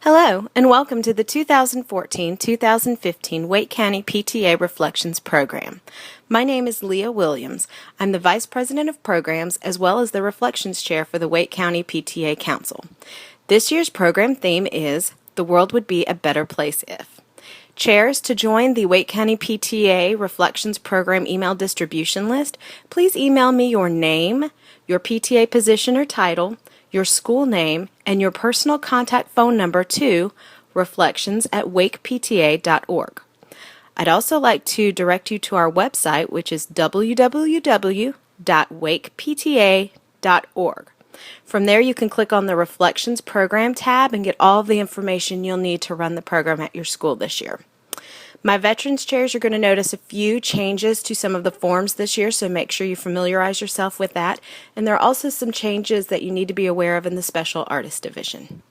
Hello, and welcome to the 2014-2015 Wake County PTA Reflections Program. My name is Leah Williams. I'm the Vice President of Programs as well as the Reflections Chair for the Wake County PTA Council. This year's program theme is The World Would Be a Better Place If. Chairs, to join the Wake County PTA Reflections Program email distribution list, please email me your name, your PTA position or title, your school name, and your personal contact phone number to reflections@wakepta.org. I'd also like to direct you to our website, which is www.wakepta.org. From there, you can click on the Reflections Program tab and get all of the information you'll need to run the program at your school this year. My Veterans Chairs are going to notice a few changes to some of the forms this year, so make sure you familiarize yourself with that. And there are also some changes that you need to be aware of in the Special Artist Division.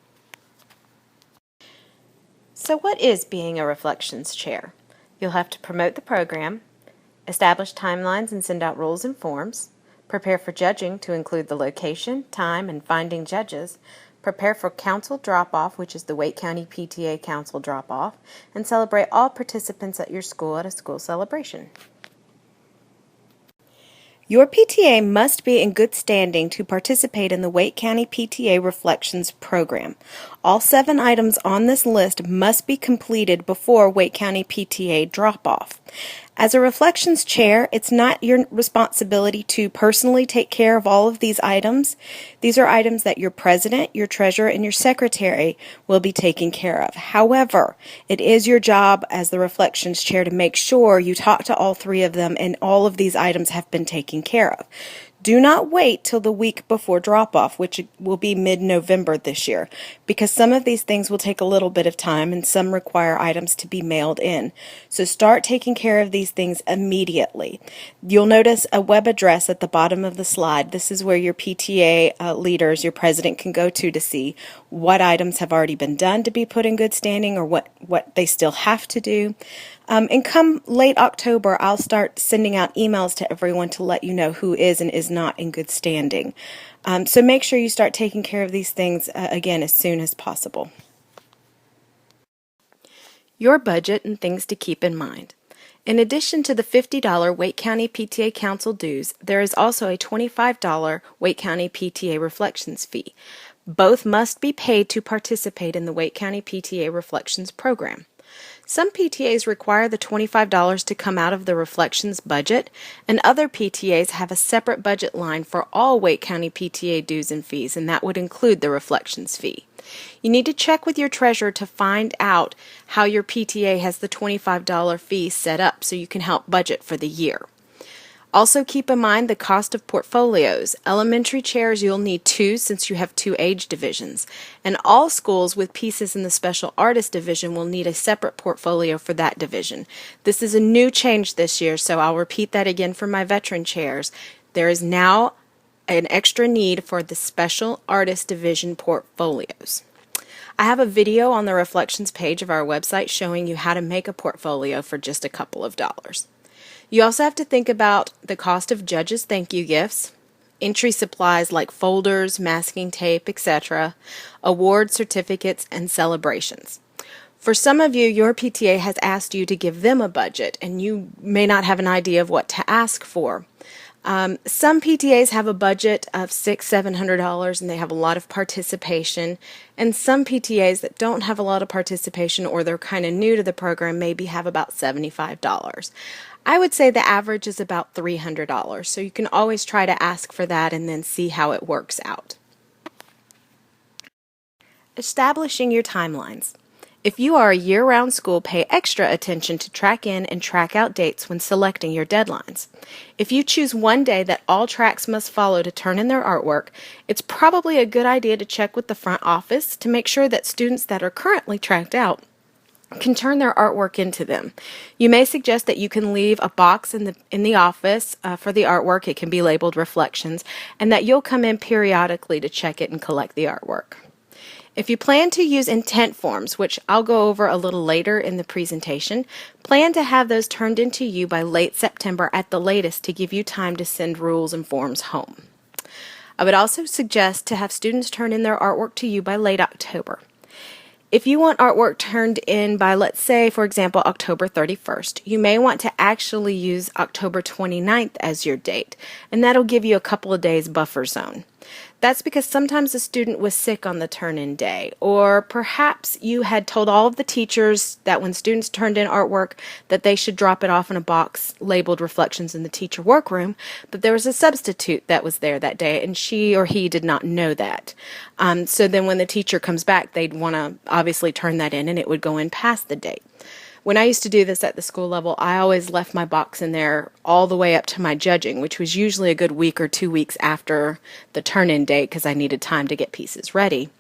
So what is being a Reflections Chair? You'll have to promote the program, establish timelines and send out rules and forms, prepare for judging to include the location, time, and finding judges, prepare for Council Drop-Off, which is the Wake County PTA Council Drop-Off, and celebrate all participants at your school at a school celebration. Your PTA must be in good standing to participate in the Wake County PTA Reflections Program. All 7 items on this list must be completed before Wake County PTA drop-off. As a Reflections Chair, it's not your responsibility to personally take care of all of these items. These are items that your president, your treasurer, and your secretary will be taking care of. However, it is your job as the Reflections Chair to make sure you talk to all 3 of them and all of these items have been taken care of. Do not wait till the week before drop-off, which will be mid-November this year, because some of these things will take a little bit of time and some require items to be mailed in. So start taking care of these things immediately. You'll notice a web address at the bottom of the slide. This is where your PTA leaders, your president, can go to see what items have already been done to be put in good standing or what they still have to do. And come late October, I'll start sending out emails to everyone to let you know who is and is not in good standing. So make sure you start taking care of these things, again, as soon as possible. Your budget and things to keep in mind. In addition to the $50 Wake County PTA Council dues, there is also a $25 Wake County PTA Reflections fee. Both must be paid to participate in the Wake County PTA Reflections program. Some PTAs require the $25 to come out of the Reflections budget, and other PTAs have a separate budget line for all Wake County PTA dues and fees, and that would include the Reflections fee. You need to check with your treasurer to find out how your PTA has the $25 fee set up so you can help budget for the year. Also keep in mind the cost of portfolios. Elementary chairs, you'll need 2 since you have 2 age divisions. And all schools with pieces in the Special Artist Division will need a separate portfolio for that division. This is a new change this year, so I'll repeat that again for my veteran chairs. There is now an extra need for the Special Artist Division portfolios. I have a video on the Reflections page of our website showing you how to make a portfolio for just a couple of dollars. You also have to think about the cost of judges' thank you gifts, entry supplies like folders, masking tape, etc., award certificates, and celebrations. For some of you, your PTA has asked you to give them a budget, and you may not have an idea of what to ask for. Some PTAs have a budget of $600–700 and they have a lot of participation, and some PTAs that don't have a lot of participation or they're kind of new to the program maybe have about $75. I would say the average is about $300, so you can always try to ask for that and then see how it works out. Establishing your timelines. If you are a year-round school, pay extra attention to track in and track out dates when selecting your deadlines. If you choose one day that all tracks must follow to turn in their artwork, it's probably a good idea to check with the front office to make sure that students that are currently tracked out can turn their artwork into them. You may suggest that you can leave a box in the office for the artwork. It can be labeled Reflections, and that you'll come in periodically to check it and collect the artwork. If you plan to use intent forms, which I'll go over a little later in the presentation, plan to have those turned into you by late September at the latest to give you time to send rules and forms home. I would also suggest to have students turn in their artwork to you by late October. If you want artwork turned in by, let's say, for example, October 31st, you may want to actually use October 29th as your date, and that'll give you a couple of days buffer zone. That's because sometimes a student was sick on the turn-in day, or perhaps you had told all of the teachers that when students turned in artwork that they should drop it off in a box labeled Reflections in the Teacher Workroom, but there was a substitute that was there that day and she or he did not know that. So then when the teacher comes back, they'd want to obviously turn that in and it would go in past the date. When I used to do this at the school level, I always left my box in there all the way up to my judging, which was usually a good week or 2 weeks after the turn-in date because I needed time to get pieces ready.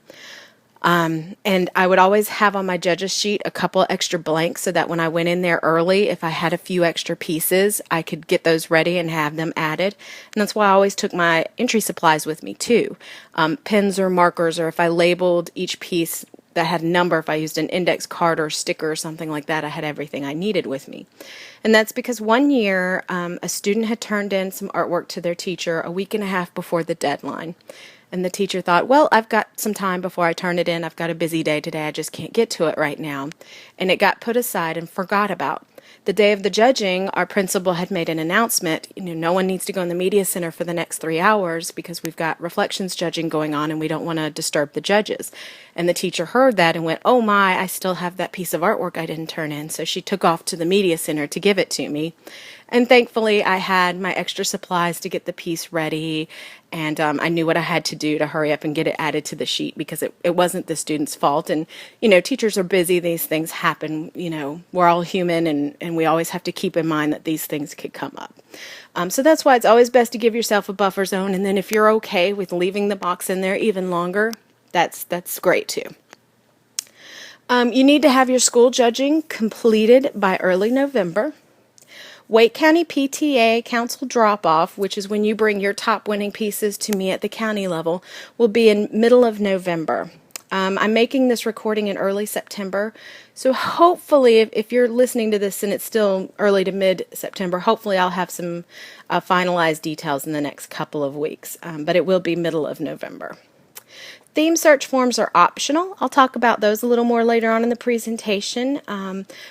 And I would always have on my judges sheet a couple extra blanks so that when I went in there early, if I had a few extra pieces, I could get those ready and have them added. And that's why I always took my entry supplies with me too. Pens or markers, or if I labeled each piece that had a number, if I used an index card or sticker or something like that, I had everything I needed with me. And that's because one year a student had turned in some artwork to their teacher a week and a half before the deadline. And the teacher thought, well, I've got some time before I turn it in. I've got a busy day today. I just can't get to it right now. And it got put aside and forgot about. The day of the judging, our principal had made an announcement, no one needs to go in the media center for the next 3 hours because we've got reflections judging going on and we don't want to disturb the judges. And the teacher heard that and went, oh my, I still have that piece of artwork I didn't turn in. So she took off to the media center to give it to me. And thankfully, I had my extra supplies to get the piece ready, and I knew what I had to do to hurry up and get it added to the sheet because it wasn't the student's fault. And, teachers are busy. These things happen. We're all human, and we always have to keep in mind that these things could come up. So that's why it's always best to give yourself a buffer zone. And then if you're okay with leaving the box in there even longer, that's great too. You need to have your school judging completed by early November. Wake County PTA Council drop-off, which is when you bring your top winning pieces to me at the county level, will be in middle of November. I'm making this recording in early September, so hopefully if you're listening to this and it's still early to mid-September, hopefully I'll have some finalized details in the next couple of weeks, but it will be middle of November. Theme search forms are optional. I'll talk about those a little more later on in the presentation,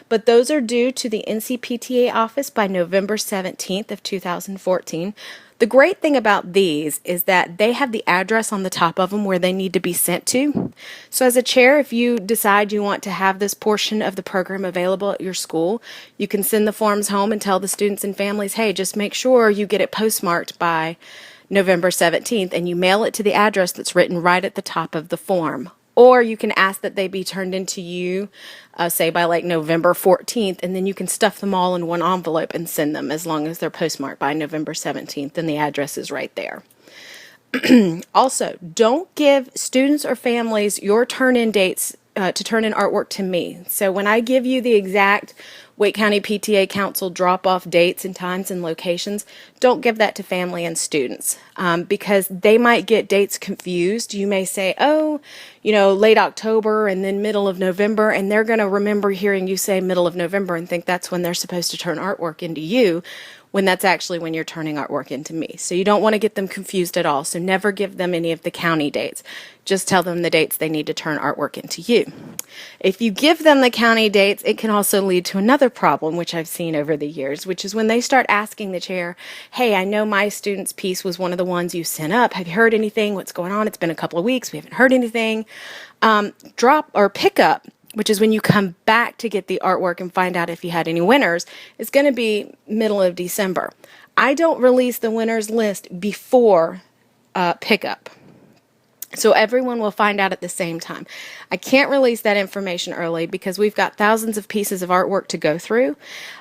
but those are due to the NCPTA office by November 17th of 2014. The great thing about these is that they have the address on the top of them where they need to be sent to. So as a chair, if you decide you want to have this portion of the program available at your school, you can send the forms home and tell the students and families, hey, just make sure you get it postmarked by November 17th, and you mail it to the address that's written right at the top of the form. Or you can ask that they be turned into you, say by like November 14th, and then you can stuff them all in one envelope and send them as long as they're postmarked by November 17th and the address is right there. Also, don't give students or families your turn-in dates to turn in artwork to me. So when I give you the exact Wake County PTA Council drop-off dates and times and locations, don't give that to family and students because they might get dates confused. You may say, oh, late October and then middle of November, and they're going to remember hearing you say middle of November and think that's when they're supposed to turn artwork into you, when that's actually when you're turning artwork into me. So you don't want to get them confused at all. So never give them any of the county dates. Just tell them the dates they need to turn artwork into you. If you give them the county dates, it can also lead to another problem, which I've seen over the years, which is when they start asking the chair, hey, I know my student's piece was one of the ones you sent up. Have you heard anything? What's going on? It's been a couple of weeks. We haven't heard anything. Drop or pick up, which is when you come back to get the artwork and find out if you had any winners, is going to be middle of December. I don't release the winners list before pickup. So everyone will find out at the same time. I can't release that information early because we've got thousands of pieces of artwork to go through,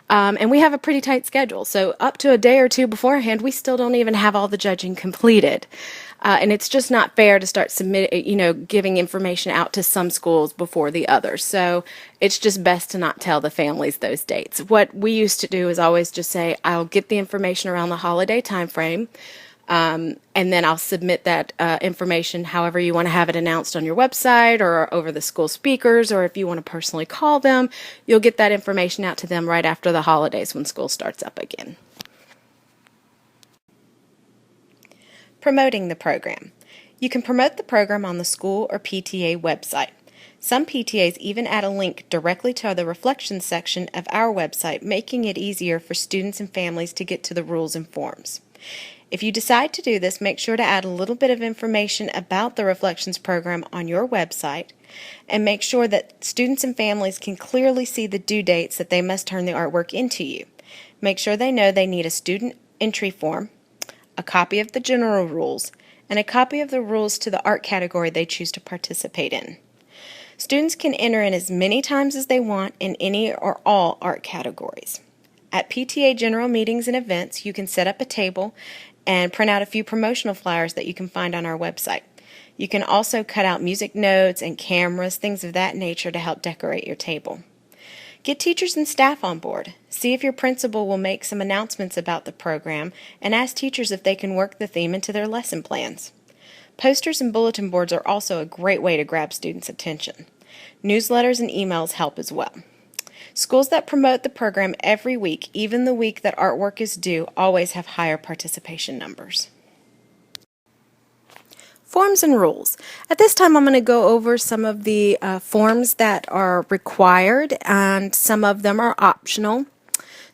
and we have a pretty tight schedule. So up to a day or two beforehand, we still don't even have all the judging completed. And it's just not fair to start giving information out to some schools before the others. So it's just best to not tell the families those dates. What we used to do is always just say, I'll get the information around the holiday time frame, and then I'll submit that information however you want to have it announced on your website or over the school speakers, or if you want to personally call them, you'll get that information out to them right after the holidays when school starts up again. Promoting the program. You can promote the program on the school or PTA website. Some PTAs even add a link directly to the reflections section of our website, making it easier for students and families to get to the rules and forms. If you decide to do this, make sure to add a little bit of information about the Reflections program on your website, and make sure that students and families can clearly see the due dates that they must turn the artwork into you. Make sure they know they need a student entry form, a copy of the general rules, and a copy of the rules to the art category they choose to participate in. Students can enter in as many times as they want in any or all art categories. At PTA general meetings and events, you can set up a table and print out a few promotional flyers that you can find on our website. You can also cut out music notes and cameras, things of that nature, to help decorate your table. Get teachers and staff on board. See if your principal will make some announcements about the program, and ask teachers if they can work the theme into their lesson plans. Posters and bulletin boards are also a great way to grab students' attention. Newsletters and emails help as well. Schools that promote the program every week, even the week that artwork is due, always have higher participation numbers. Forms and rules. At this time, I'm going to go over some of the forms that are required, and some of them are optional.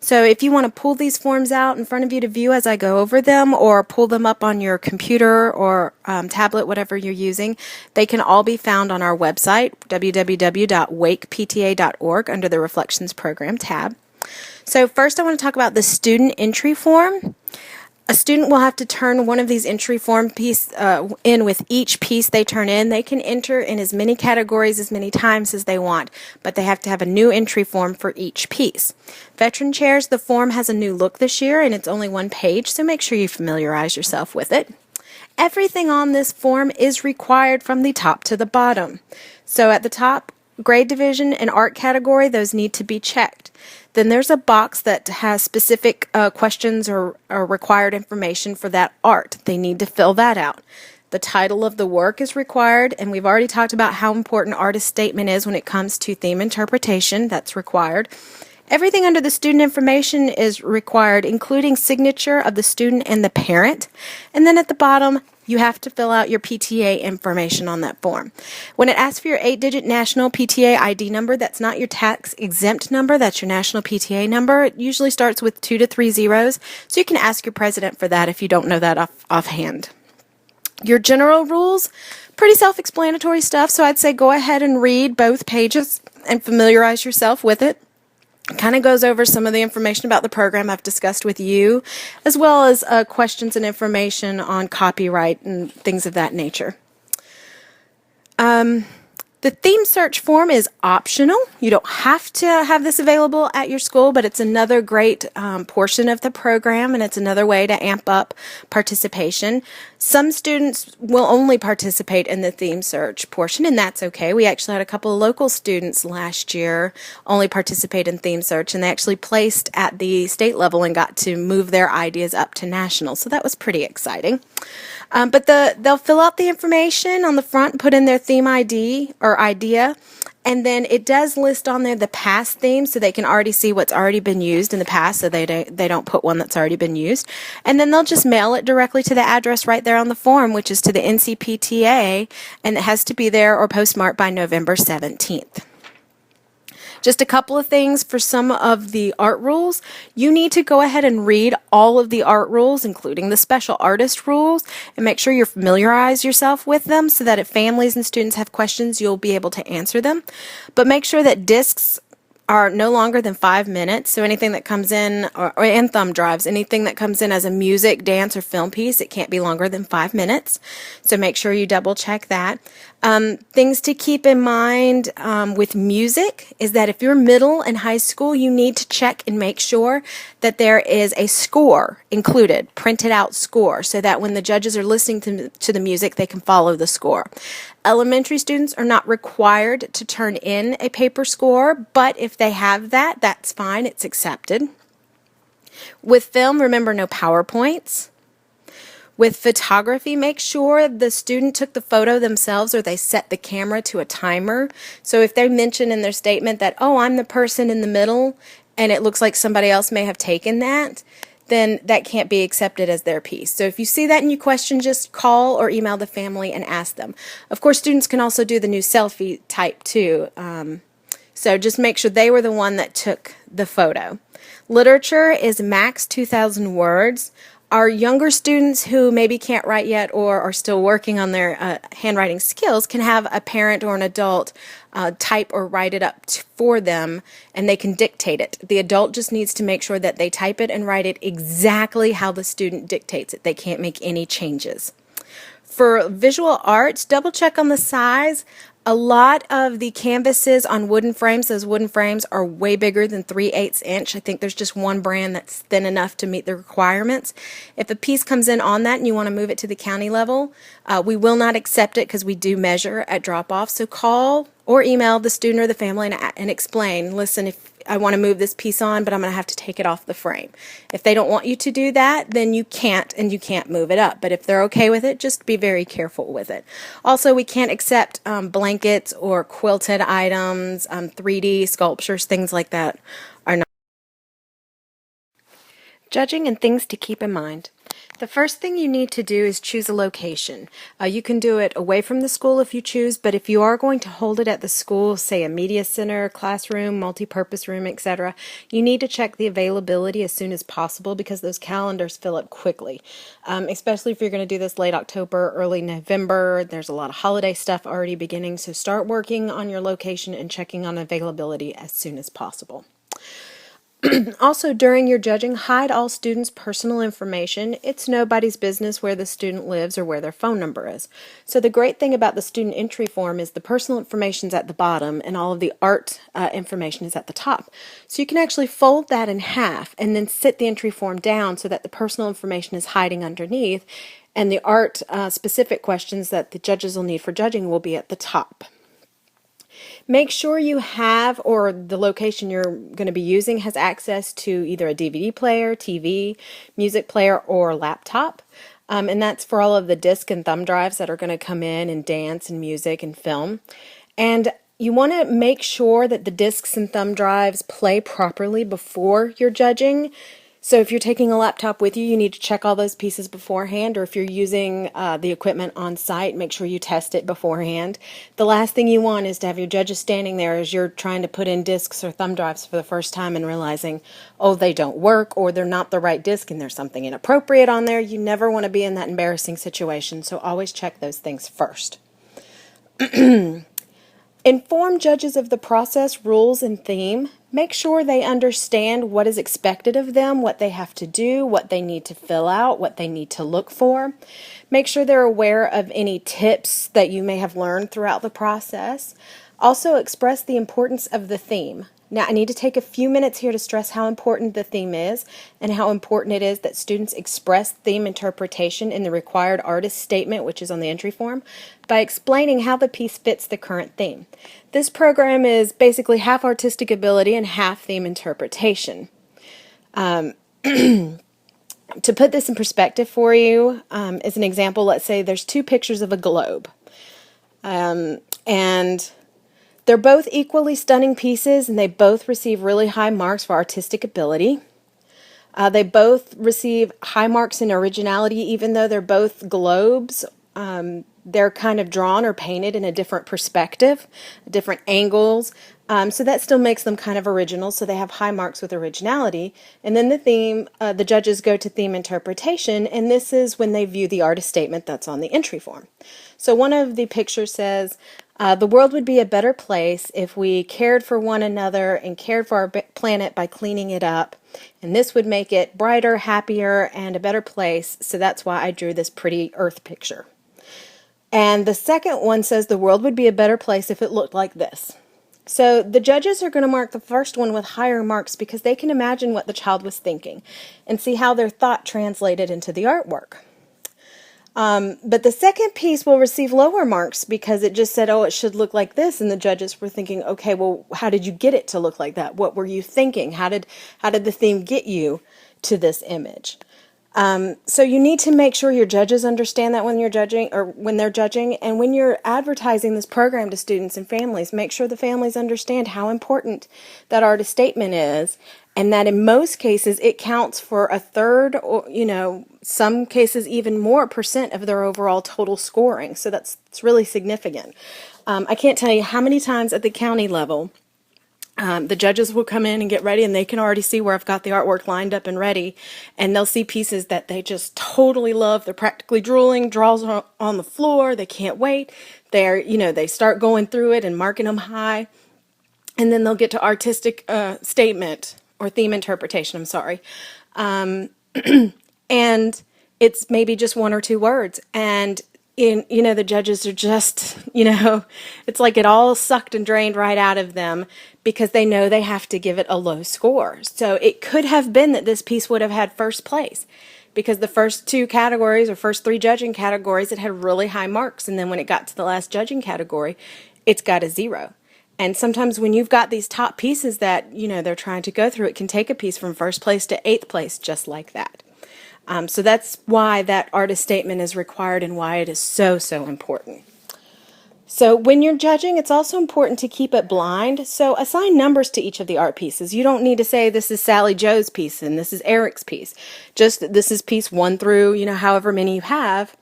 So if you want to pull these forms out in front of you to view as I go over them, or pull them up on your computer or tablet, whatever you're using, they can all be found on our website, www.wakepta.org, under the Reflections Program tab. So first I want to talk about the student entry form. A student will have to turn one of these entry form piece in with each piece they turn in. They can enter in as many categories as many times as they want, but they have to have a new entry form for each piece. Veteran Chairs, the form has a new look this year, and it's only one page, so make sure you familiarize yourself with it. Everything on this form is required from the top to the bottom. So at the top, grade division and art category, those need to be checked. Then there's a box that has specific questions or required information for that art. They need to fill that out. The title of the work is required, and we've already talked about how important artist statement is when it comes to theme interpretation. That's required. Everything under the student information is required, including signature of the student and the parent. And then at the bottom, you have to fill out your PTA information on that form. When it asks for your 8-digit national PTA ID number, that's not your tax exempt number, that's your national PTA number. It usually starts with 2 to 3 zeros, so you can ask your president for that if you don't know that offhand. Your general rules, pretty self-explanatory stuff, so I'd say go ahead and read both pages and familiarize yourself with it. Kind of goes over some of the information about the program I've discussed with you, as well as questions and information on copyright and things of that nature. The theme search form is optional. You don't have to have this available at your school, but it's another great portion of the program, and it's another way to amp up participation. Some students will only participate in the theme search portion, and that's okay. We actually had a couple of local students last year only participate in theme search, and they actually placed at the state level and got to move their ideas up to national, so that was pretty exciting. But they'll fill out the information on the front, put in their theme ID or idea, and then it does list on there the past themes, so they can already see what's already been used in the past, so they don't put one that's already been used. And then they'll just mail it directly to the address right there on the form, which is to the NCPTA, and it has to be there or postmarked by November 17th. Just a couple of things for some of the art rules. You need to go ahead and read all of the art rules, including the special artist rules, and make sure you familiarize yourself with them so that if families and students have questions, you'll be able to answer them. But make sure that discs are no longer than 5 minutes, so anything that comes in, and thumb drives, anything that comes in as a music, dance, or film piece, it can't be longer than 5 minutes, so make sure you double check that. Things to keep in mind with music is that if you're middle and high school, you need to check and make sure that there is a score included, printed out score, so that when the judges are listening to the music, they can follow the score. Elementary students are not required to turn in a paper score, but if they have that, that's fine, it's accepted. With film, remember no PowerPoints. With photography, make sure the student took the photo themselves or they set the camera to a timer. So if they mention in their statement that, oh, I'm the person in the middle, and it looks like somebody else may have taken that, then that can't be accepted as their piece. So if you see that and you question, just call or email the family and ask them. Of course, students can also do the new selfie type too. So just make sure they were the one that took the photo. Literature is max 2,000 words. Our younger students who maybe can't write yet or are still working on their handwriting skills can have a parent or an adult type or write it up for them, and they can dictate it. The adult just needs to make sure that they type it and write it exactly how the student dictates it. They can't make any changes. For visual arts, double check on the size. A lot of the canvases on wooden frames, those wooden frames are way bigger than 3/8 inch. I think there's just one brand that's thin enough to meet the requirements. If a piece comes in on that and you want to move it to the county level, we will not accept it because we do measure at drop-off. So call or email the student or the family and explain, listen, if I want to move this piece on, but I'm going to have to take it off the frame. If they don't want you to do that, then you can't, and you can't move it up. But if they're okay with it, just be very careful with it. Also, we can't accept blankets or quilted items, 3D sculptures, things like that are not. Judging and things to keep in mind. The first thing you need to do is choose a location. You can do it away from the school if you choose, but if you are going to hold it at the school, say a media center, classroom, multi-purpose room, etc., you need to check the availability as soon as possible because those calendars fill up quickly, especially if you're going to do this late October, early November. There's a lot of holiday stuff already beginning, so start working on your location and checking on availability as soon as possible. Also, during your judging, hide all students' personal information. It's nobody's business where the student lives or where their phone number is. So the great thing about the student entry form is the personal information is at the bottom and all of the art information is at the top. So you can actually fold that in half and then sit the entry form down so that the personal information is hiding underneath and the art specific questions that the judges will need for judging will be at the top. Make sure you have, or the location you're going to be using has access to either a DVD player, TV, music player, or laptop. And that's for all of the disc and thumb drives that are going to come in and dance and music and film. And you want to make sure that the discs and thumb drives play properly before you're judging. So if you're taking a laptop with you, you need to check all those pieces beforehand, or if you're using the equipment on site, make sure you test it beforehand. The last thing you want is to have your judges standing there as you're trying to put in discs or thumb drives for the first time and realizing, oh, they don't work, or they're not the right disc and there's something inappropriate on there. You never want to be in that embarrassing situation, so always check those things first. Inform judges of the process, rules, and theme. Make sure they understand what is expected of them, what they have to do, what they need to fill out, what they need to look for. Make sure they're aware of any tips that you may have learned throughout the process. Also, express the importance of the theme. Now, I need to take a few minutes here to stress how important the theme is and how important it is that students express theme interpretation in the required artist statement, which is on the entry form, by explaining how the piece fits the current theme. This program is basically half artistic ability and half theme interpretation. To put this in perspective for you, as an example, let's say there's two pictures of a globe. And they're both equally stunning pieces, and they both receive really high marks for artistic ability. They both receive high marks in originality, even though they're both globes. They're kind of drawn or painted in a different perspective, different angles. So that still makes them kind of original, so they have high marks with originality. And then the theme, the judges go to theme interpretation, and this is when they view the artist statement that's on the entry form. So one of the pictures says, the world would be a better place if we cared for one another and cared for our planet by cleaning it up. And this would make it brighter, happier, and a better place. So that's why I drew this pretty earth picture. And the second one says the world would be a better place if it looked like this. So the judges are going to mark the first one with higher marks because they can imagine what the child was thinking and see how their thought translated into the artwork. But the second piece will receive lower marks because it just said, oh, it should look like this. And the judges were thinking, okay, well, how did you get it to look like that? What were you thinking? How did the theme get you to this image? So you need to make sure your judges understand that when you're judging or when they're judging, and when you're advertising this program to students and families, make sure the families understand how important that artist statement is, and that in most cases it counts for a third, or some cases even more percent of their overall total scoring. So it's really significant. I can't tell you how many times at the county level the judges will come in and get ready, and they can already see where I've got the artwork lined up and ready, and they'll see pieces that they just totally love. They're practically drooling, draws on the floor. They can't wait. They start going through it and marking them high, and then they'll get to artistic statement or theme interpretation. I'm sorry. And it's maybe just one or two words, and the judges are just, it's like it all sucked and drained right out of them, because they know they have to give it a low score. So it could have been that this piece would have had first place, because the first two categories or first three judging categories, it had really high marks, and then when it got to the last judging category, it's got a 0. And sometimes when you've got these top pieces that they're trying to go through, it can take a piece from first place to 8th place just like that. So that's why that artist statement is required, and why it is so, so important. So when you're judging, it's also important to keep it blind. So assign numbers to each of the art pieces. You don't need to say this is Sally Joe's piece and this is Eric's piece. Just this is piece 1 through, however many you have.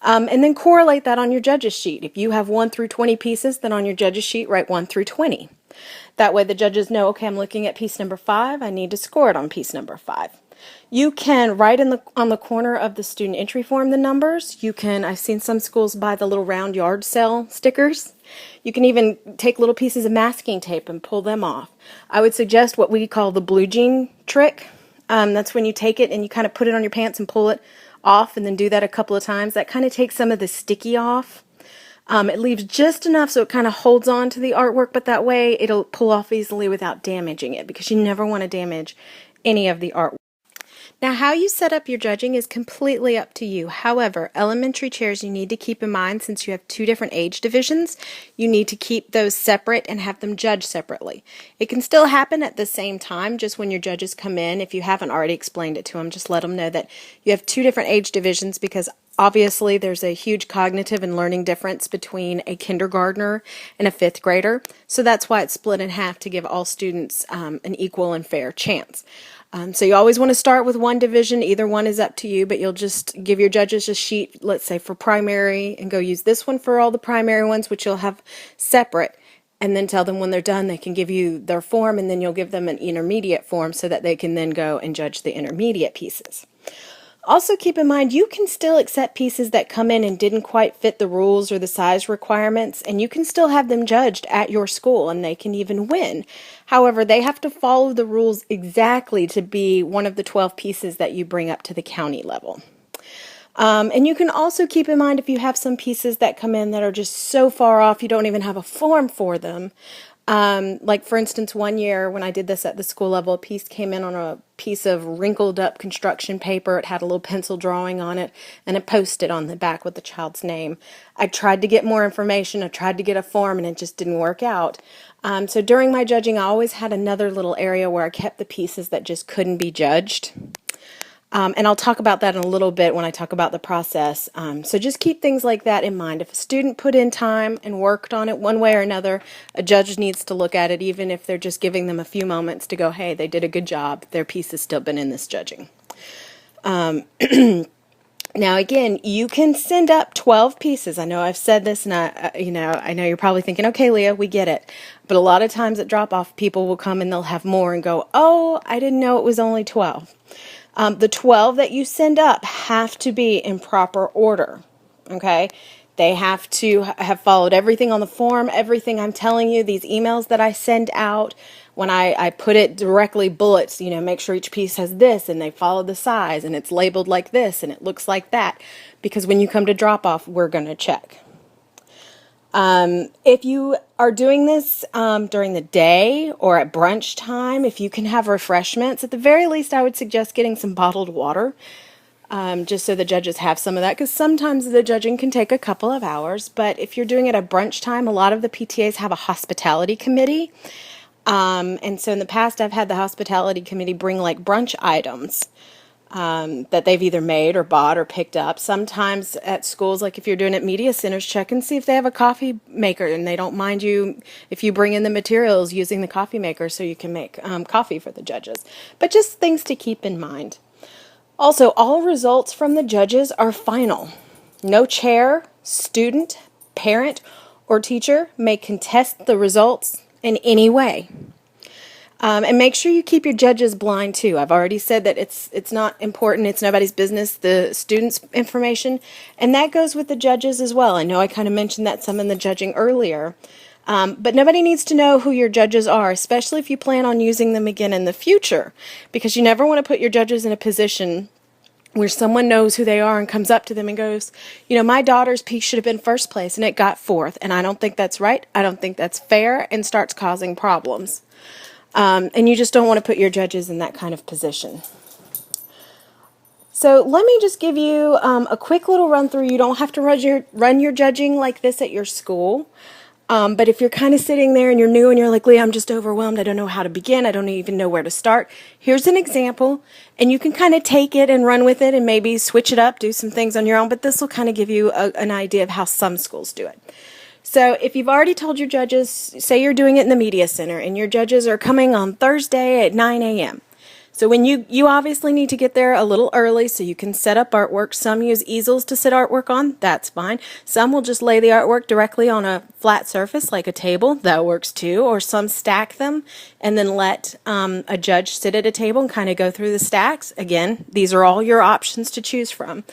And then correlate that on your judges sheet. If you have 1 through 20 pieces, then on your judges sheet write 1 through 20. That way the judges know, okay, I'm looking at piece number 5. I need to score it on piece number 5. You can write on the corner of the student entry form the numbers. I've seen some schools buy the little round yard sale stickers. You can even take little pieces of masking tape and pull them off. I would suggest what we call the blue jean trick. That's when you take it and you kind of put it on your pants and pull it off, and then do that a couple of times. That kind of takes some of the sticky off. It leaves just enough so it kind of holds on to the artwork, but that way it'll pull off easily without damaging it, because you never want to damage any of the artwork. Now, how you set up your judging is completely up to you. However, elementary chairs you need to keep in mind, since you have 2 different age divisions, you need to keep those separate and have them judged separately. It can still happen at the same time, just when your judges come in. If you haven't already explained it to them, just let them know that you have 2 different age divisions, because obviously there's a huge cognitive and learning difference between a kindergartner and a 5th grader. So that's why it's split in half, to give all students an equal and fair chance. So you always want to start with one division. Either one is up to you, but you'll just give your judges a sheet, let's say for primary, and go use this one for all the primary ones, which you'll have separate, and then tell them when they're done they can give you their form, and then you'll give them an intermediate form so that they can then go and judge the intermediate pieces. Also keep in mind, you can still accept pieces that come in and didn't quite fit the rules or the size requirements, and you can still have them judged at your school, and they can even win. However, they have to follow the rules exactly to be one of the 12 pieces that you bring up to the county level. And you can also keep in mind, if you have some pieces that come in that are just so far off you don't even have a form for them. Like for instance, one year when I did this at the school level, a piece came in on a piece of wrinkled up construction paper. It had a little pencil drawing on it and a post-it on the back with the child's name. I tried to get more information. I tried to get a form, and it just didn't work out. So during my judging, I always had another little area where I kept the pieces that just couldn't be judged. And I'll talk about that in a little bit when I talk about the process. So just keep things like that in mind. If a student put in time and worked on it one way or another, a judge needs to look at it, even if they're just giving them a few moments to go, hey, they did a good job. Their piece has still been in this judging. Now, again, you can send up 12 pieces. I know I've said this, and I know you're probably thinking, okay, Leah, we get it. But a lot of times at drop-off, people will come and they'll have more and go, oh, I didn't know it was only 12. The 12 that you send up have to be in proper order, okay? They have to have followed everything on the form, everything I'm telling you, these emails that I send out. When I put it directly bullets, make sure each piece has this, and they follow the size, and it's labeled like this, and it looks like that. Because when you come to drop off, we're going to check. If you are doing this during the day or at brunch time, if you can have refreshments, at the very least I would suggest getting some bottled water, just so the judges have some of that, because sometimes the judging can take a couple of hours. But if you're doing it at brunch time, a lot of the PTAs have a hospitality committee. And so in the past I've had the hospitality committee bring like brunch items. that they've either made or bought or picked up. Sometimes at schools, like if you're doing it at media centers, check and see if they have a coffee maker and they don't mind you if you bring in the materials using the coffee maker so you can make coffee for the judges. But just things to keep in mind. Also, all results from the judges are final. No chair, student, parent, or teacher may contest the results in any way. And make sure you keep your judges blind too. I've already said that it's not important. It's nobody's business, the students' information. And that goes with the judges as well. I know I kind of mentioned that some in the judging earlier. But nobody needs to know who your judges are, especially if you plan on using them again in the future. Because you never want to put your judges in a position where someone knows who they are and comes up to them and goes, my daughter's piece should have been first place and it got fourth. And I don't think that's right. I don't think that's fair, and starts causing problems. And you just don't want to put your judges in that kind of position. So let me just give you a quick little run through. You don't have to run your judging like this at your school. But if you're kind of sitting there and you're new and you're like, Leah, I'm just overwhelmed. I don't know how to begin. I don't even know where to start. Here's an example. And you can kind of take it and run with it and maybe switch it up, do some things on your own. But this will kind of give you an idea of how some schools do it. So if you've already told your judges, say you're doing it in the media center and your judges are coming on Thursday at 9 a.m. So when you obviously need to get there a little early so you can set up artwork. Some use easels to set artwork on. That's fine. Some will just lay the artwork directly on a flat surface like a table. That works too. Or some stack them and then let a judge sit at a table and kind of go through the stacks. Again, these are all your options to choose from.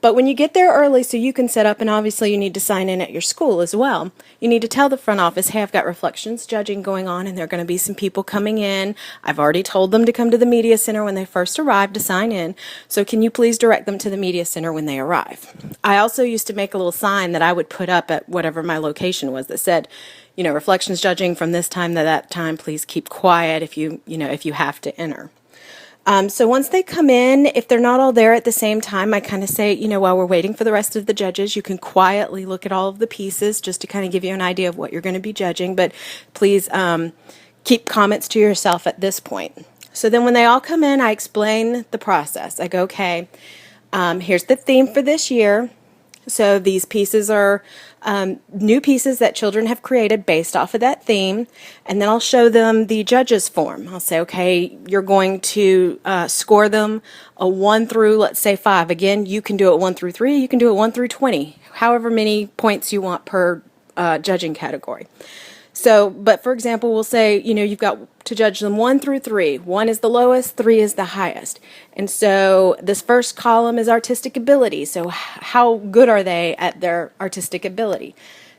But when you get there early so you can set up, and obviously you need to sign in at your school as well, you need to tell the front office, hey, I've got reflections judging going on and there are going to be some people coming in. I've already told them to come to the media center when they first arrive to sign in. So can you please direct them to the media center when they arrive? I also used to make a little sign that I would put up at whatever my location was that said, reflections judging from this time to that time, please keep quiet if you have to enter. So once they come in, if they're not all there at the same time, I kind of say, while we're waiting for the rest of the judges, you can quietly look at all of the pieces just to kind of give you an idea of what you're going to be judging. But please keep comments to yourself at this point. So then when they all come in, I explain the process. I go, okay, here's the theme for this year. So these pieces are new pieces that children have created based off of that theme. And then I'll show them the judges form. I'll say, okay, you're going to score them a 1 through, let's say, 5. Again, you can do it 1 through 3. You can do it 1 through 20, however many points you want per judging category. So, but for example, we'll say, you've got to judge them 1 through 3. 1 is the lowest, 3 is the highest. And so this first column is artistic ability. So how good are they at their artistic ability?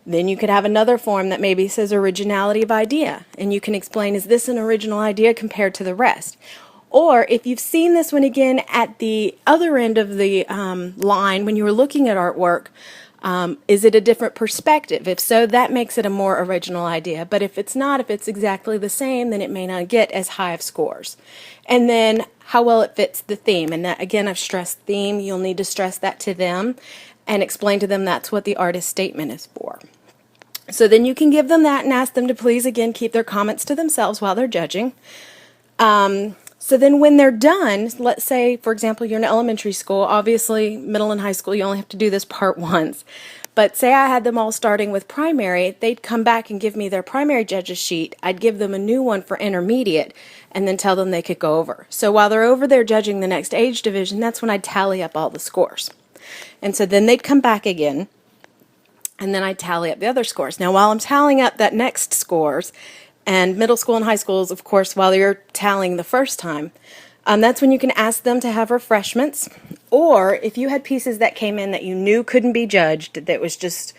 Then you could have another form that maybe says originality of idea. And you can explain, is this an original idea compared to the rest? Or if you've seen this one again at the other end of the line when you were looking at artwork, is it a different perspective? If so, that makes it a more original idea. But if it's not, if it's exactly the same, then it may not get as high of scores. And then how well it fits the theme. And that, again, I've stressed theme. You'll need to stress that to them and explain to them that's what the artist statement is for. So then you can give them that and ask them to please, again, keep their comments to themselves while they're judging. So then when they're done, let's say, for example, you're in elementary school. Obviously, middle and high school, you only have to do this part once. But say I had them all starting with primary, they'd come back and give me their primary judges sheet. I'd give them a new one for intermediate and then tell them they could go over. So while they're over there judging the next age division, that's when I'd tally up all the scores. And so then they'd come back again, and then I'd tally up the other scores. Now, while I'm tallying up that next scores, and middle school and high schools, of course, while you're tallying the first time, that's when you can ask them to have refreshments. Or if you had pieces that came in that you knew couldn't be judged, that was just,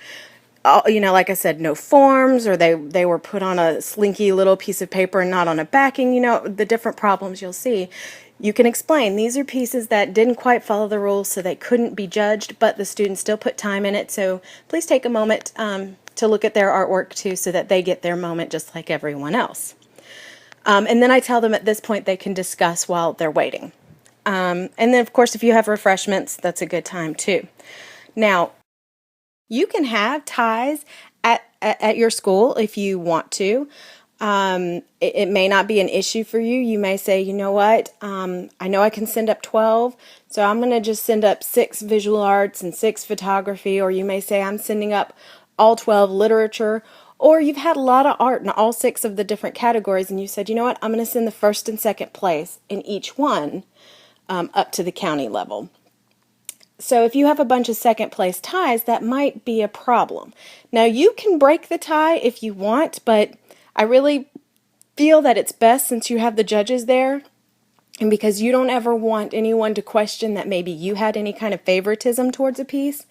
like I said, no forms, or they were put on a slinky little piece of paper and not on a backing, the different problems you'll see, you can explain these are pieces that didn't quite follow the rules, so they couldn't be judged, but the students still put time in it. So please take a moment to look at their artwork too, so that they get their moment just like everyone else. And then I tell them at this point they can discuss while they're waiting. And then, of course, if you have refreshments, that's a good time too. Now, you can have ties at your school if you want to. It may not be an issue for you. You may say, you know what, I know I can send up 12, so I'm going to just send up 6 visual arts and 6 photography, or you may say I'm sending up all 12 literature, or you've had a lot of art in all 6 of the different categories, and you said, you know what, I'm going to send the first and second place in each one up to the county level. So if you have a bunch of second place ties, that might be a problem. Now you can break the tie if you want, but I really feel that it's best, since you have the judges there, and because you don't ever want anyone to question that maybe you had any kind of favoritism towards a piece.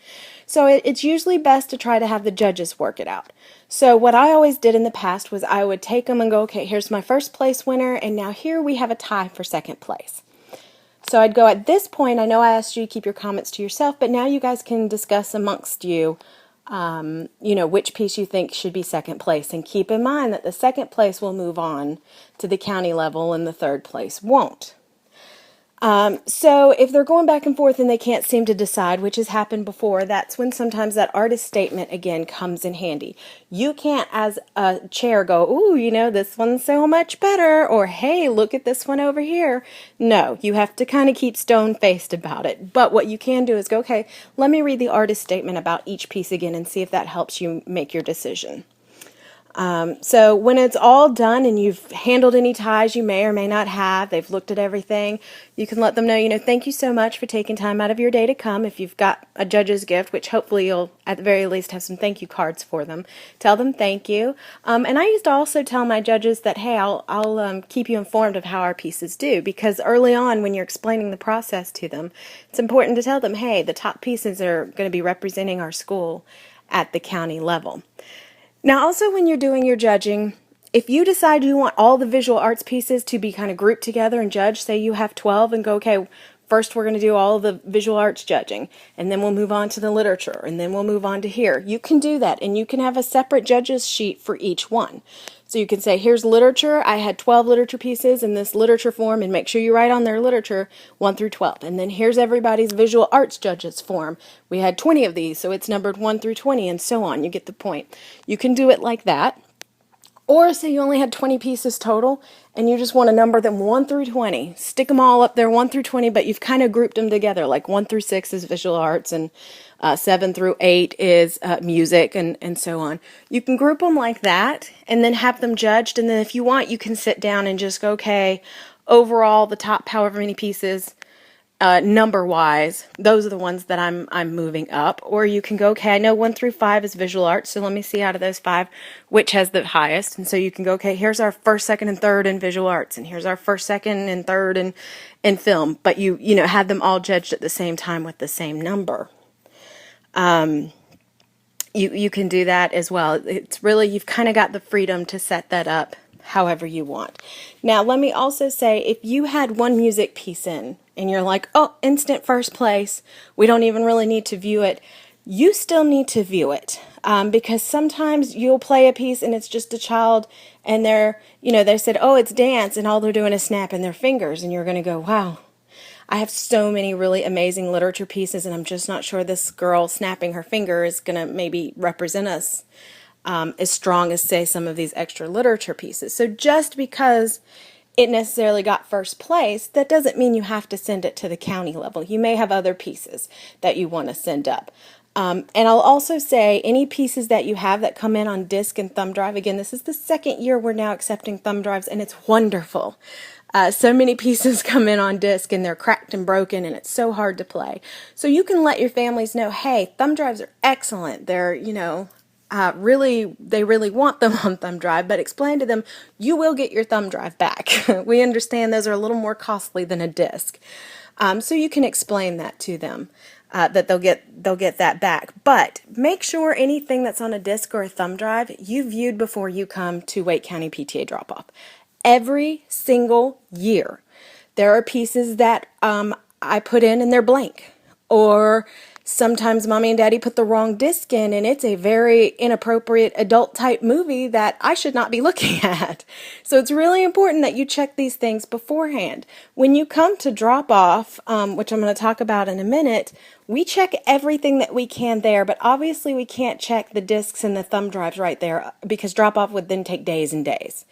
So it's usually best to try to have the judges work it out. So what I always did in the past was I would take them and go, okay, here's my first place winner, and now here we have a tie for second place. So I'd go, at this point, I know I asked you to keep your comments to yourself, but now you guys can discuss amongst you, which piece you think should be second place. And keep in mind that the second place will move on to the county level and the third place won't. So if they're going back and forth and they can't seem to decide, which has happened before, that's when sometimes that artist statement again comes in handy. You can't, as a chair, go, ooh, this one's so much better, or hey, look at this one over here. No, you have to kind of keep stone-faced about it. But what you can do is go, okay, let me read the artist statement about each piece again and see if that helps you make your decision. So when it's all done and you've handled any ties you may or may not have, they've looked at everything, you can let them know, thank you so much for taking time out of your day to come. If you've got a judge's gift, which hopefully you'll at the very least have some thank you cards for them, tell them thank you. And I used to also tell my judges that, hey, I'll keep you informed of how our pieces do, because early on when you're explaining the process to them, it's important to tell them, hey, the top pieces are going to be representing our school at the county level. Now, also when you're doing your judging, if you decide you want all the visual arts pieces to be kind of grouped together and judged, say you have 12 and go, okay, first we're going to do all of the visual arts judging, and then we'll move on to the literature, and then we'll move on to here. You can do that, and you can have a separate judges sheet for each one. So you can say, here's literature, I had 12 literature pieces in this literature form, and make sure you write on their literature 1 through 12. And then here's everybody's visual arts judges form. We had 20 of these, so it's numbered 1 through 20, and so on. You get the point. You can do it like that. Or say you only had 20 pieces total, and you just want to number them 1 through 20. Stick them all up there 1 through 20, but you've kind of grouped them together, like 1 through 6 is visual arts, and 7 through 8 is music, and so on. You can group them like that, and then have them judged, and then if you want, you can sit down and just go, okay, overall, the top however many pieces, number-wise, those are the ones that I'm moving up. Or you can go, okay, I know 1 through 5 is visual arts, so let me see out of those 5 which has the highest. And so you can go, okay, here's our first, second, and third in visual arts, and here's our first, second, and third in film. But you have them all judged at the same time with the same number. You can do that as well. It's really, you've kind of got the freedom to set that up however you want. Now, let me also say, if you had one music piece in, and you're like, oh, instant first place, we don't even really need to view it, you still need to view it. Because sometimes you'll play a piece and it's just a child, and they said, oh, it's dance, and all they're doing is snapping their fingers, and you're going to go, wow, I have so many really amazing literature pieces, and I'm just not sure this girl snapping her finger is going to maybe represent us as strong as, say, some of these extra literature pieces. So just because it necessarily got first place, that doesn't mean you have to send it to the county level. You may have other pieces that you want to send up. And I'll also say, any pieces that you have that come in on disc and thumb drive, again, this is the second year we're now accepting thumb drives, and it's wonderful. So many pieces come in on disc, and they're cracked and broken, and it's so hard to play. So you can let your families know, hey, thumb drives are excellent. They're, they really want them on thumb drive, but explain to them, you will get your thumb drive back. We understand those are a little more costly than a disc. So you can explain that to them, that they'll get that back. But make sure anything that's on a disc or a thumb drive, you viewed before you come to Wake County PTA drop-off. Every single year, there are pieces that I put in and they're blank. Or Sometimes mommy and daddy put the wrong disc in and it's a very inappropriate adult type movie that I should not be looking at. So it's really important that you check these things beforehand. When you come to drop off, which I'm going to talk about in a minute, we check everything that we can there, but obviously we can't check the discs and the thumb drives right there because drop off would then take days and days.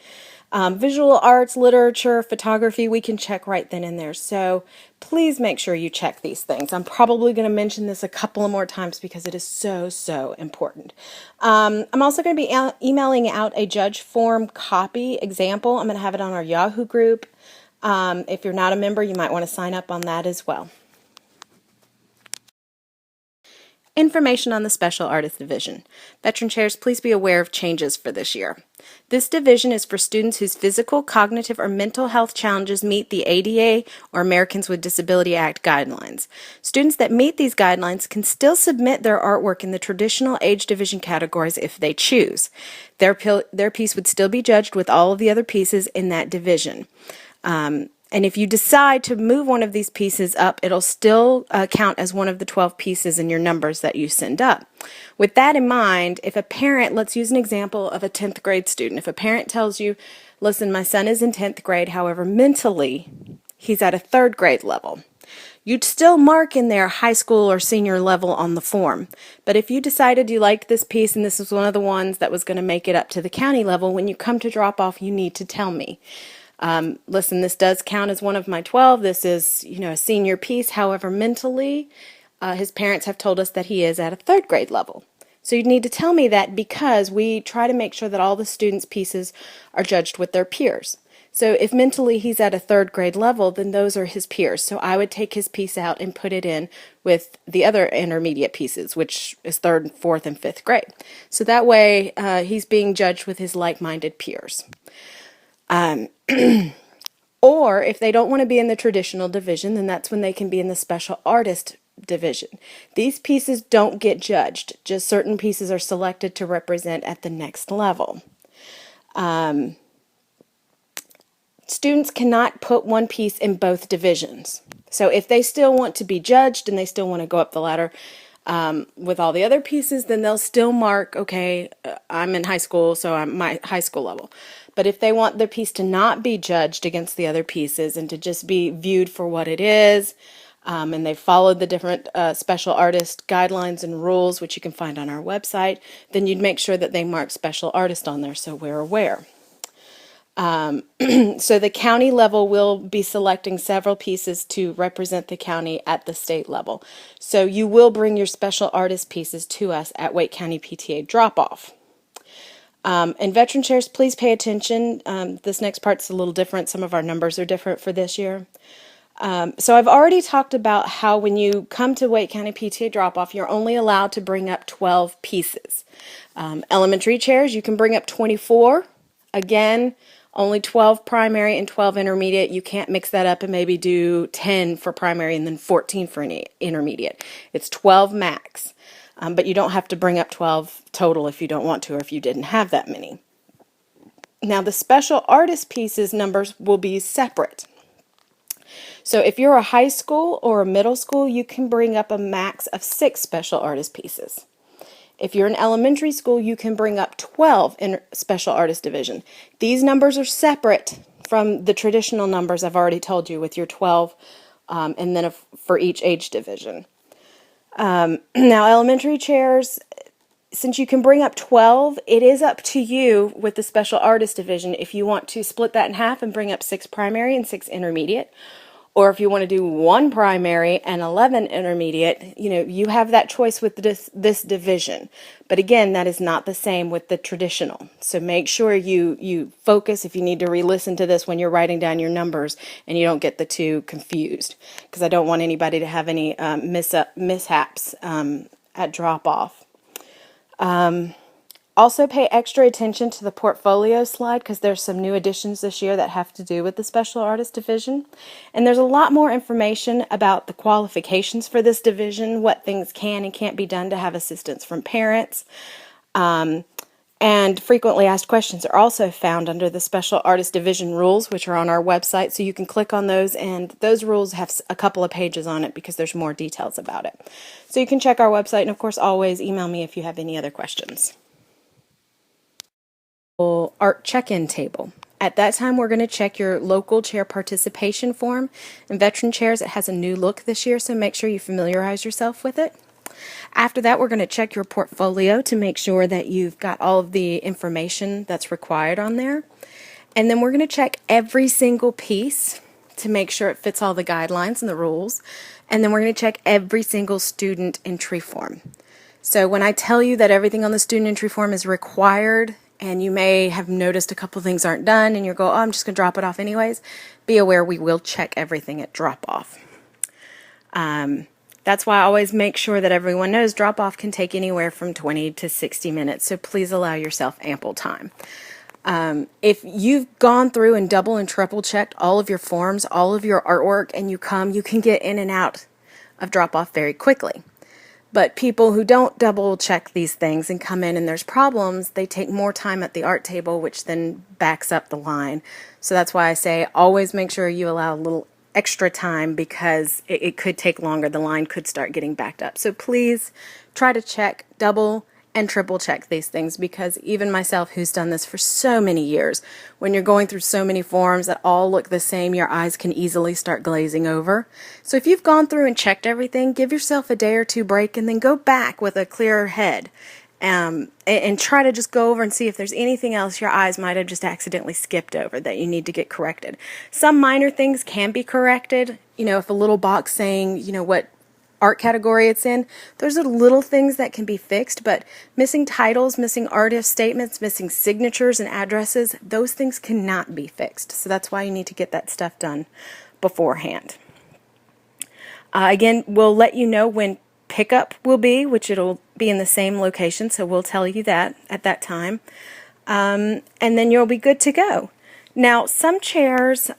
Visual arts, literature, photography, we can check right then and there. So please make sure you check these things. I'm probably going to mention this a couple of more times because it is so, so important. I'm also going to be emailing out a judge form copy example. I'm going to have it on our Yahoo group. If you're not a member, you might want to sign up on that as well. Information on the Special Artist Division. Veteran chairs, please be aware of changes for this year. This division is for students whose physical, cognitive, or mental health challenges meet the ADA or Americans with Disability Act guidelines. Students that meet these guidelines can still submit their artwork in the traditional age division categories if they choose. Their piece would still be judged with all of the other pieces in that division. And if you decide to move one of these pieces up, it'll still count as one of the 12 pieces in your numbers that you send up. With that in mind, if a parent, let's use an example of a 10th grade student. If a parent tells you, listen, my son is in 10th grade, however, mentally, he's at a 3rd grade level. You'd still mark in there high school or senior level on the form. But if you decided you liked this piece and this was one of the ones that was going to make it up to the county level, when you come to drop off, you need to tell me. Listen, this does count as one of my 12. This is, a senior piece. However, mentally, his parents have told us that he is at a 3rd grade level. So you need to tell me that because we try to make sure that all the students' pieces are judged with their peers. So if mentally he's at a 3rd grade level, then those are his peers. So I would take his piece out and put it in with the other intermediate pieces, which is 3rd, 4th, and 5th grade. So that way he's being judged with his like-minded peers. Or if they don't want to be in the traditional division, then that's when they can be in the special artist division. These pieces don't get judged, just certain pieces are selected to represent at the next level. Students cannot put one piece in both divisions. So if they still want to be judged and they still want to go up the ladder with all the other pieces, then they'll still mark, okay, I'm in high school, so I'm my high school level. But if they want their piece to not be judged against the other pieces and to just be viewed for what it is, and they've followed the different special artist guidelines and rules, which you can find on our website, then you'd make sure that they mark special artist on there so we're aware. So the county level will be selecting several pieces to represent the county at the state level. So you will bring your special artist pieces to us at Wake County PTA drop-off. And veteran chairs, please pay attention. This next part's a little different. Some of our numbers are different for this year. So I've already talked about how when you come to Wake County PTA drop-off, you're only allowed to bring up 12 pieces. Elementary chairs, you can bring up 24. Again, only 12 primary and 12 intermediate. You can't mix that up and maybe do 10 for primary and then 14 for an intermediate. It's 12 max. But you don't have to bring up 12 total if you don't want to or if you didn't have that many. Now the special artist pieces numbers will be separate. So if you're a high school or a middle school, you can bring up a max of 6 special artist pieces. If you're in elementary school, you can bring up 12 in special artist division. These numbers are separate from the traditional numbers I've already told you with your 12 and then for each age division. Now elementary chairs, since you can bring up 12, it is up to you with the special artist division if you want to split that in half and bring up 6 primary and 6 intermediate. Or if you want to do 1 primary and 11 intermediate, you have that choice with this division. But again, that is not the same with the traditional. So make sure you focus if you need to re-listen to this when you're writing down your numbers and you don't get the two confused. Because I don't want anybody to have any mishaps at drop-off. Also pay extra attention to the portfolio slide because there's some new additions this year that have to do with the special artist division. And there's a lot more information about the qualifications for this division, what things can and can't be done to have assistance from parents. And frequently asked questions are also found under the Special Artist Division rules, which are on our website, so you can click on those, and those rules have a couple of pages on it because there's more details about it. So you can check our website, and of course always email me if you have any other questions. Art check-in table. At that time, we're going to check your local chair participation form. In veteran chairs, it has a new look this year, so make sure you familiarize yourself with it. After that, we're going to check your portfolio to make sure that you've got all of the information that's required on there. And then we're going to check every single piece to make sure it fits all the guidelines and the rules. And then we're going to check every single student entry form. So when I tell you that everything on the student entry form is required, and you may have noticed a couple things aren't done, and you go, oh, I'm just going to drop it off anyways, be aware we will check everything at drop-off. That's why I always make sure that everyone knows drop-off can take anywhere from 20 to 60 minutes, so please allow yourself ample time. If you've gone through and double and triple checked all of your forms, all of your artwork, and you can get in and out of drop-off very quickly. But people who don't double check these things and come in and there's problems, they take more time at the art table, which then backs up the line. So that's why I say always make sure you allow a little extra time, because it could take longer. The line could start getting backed up. So please try to check, double and triple check these things, because even myself, who's done this for so many years, when you're going through so many forms that all look the same, your eyes can easily start glazing over. So if you've gone through and checked everything, give yourself a day or two break and then go back with a clearer head. And try to just go over and see if there's anything else your eyes might have just accidentally skipped over that you need to get corrected. Some minor things can be corrected. If a little box saying, what art category it's in, those are little things that can be fixed, but missing titles, missing artist statements, missing signatures and addresses, those things cannot be fixed. So that's why you need to get that stuff done beforehand. Again, we'll let you know when pickup will be, which it'll be in the same location, so we'll tell you that at that time. And then you'll be good to go. Now, some chairs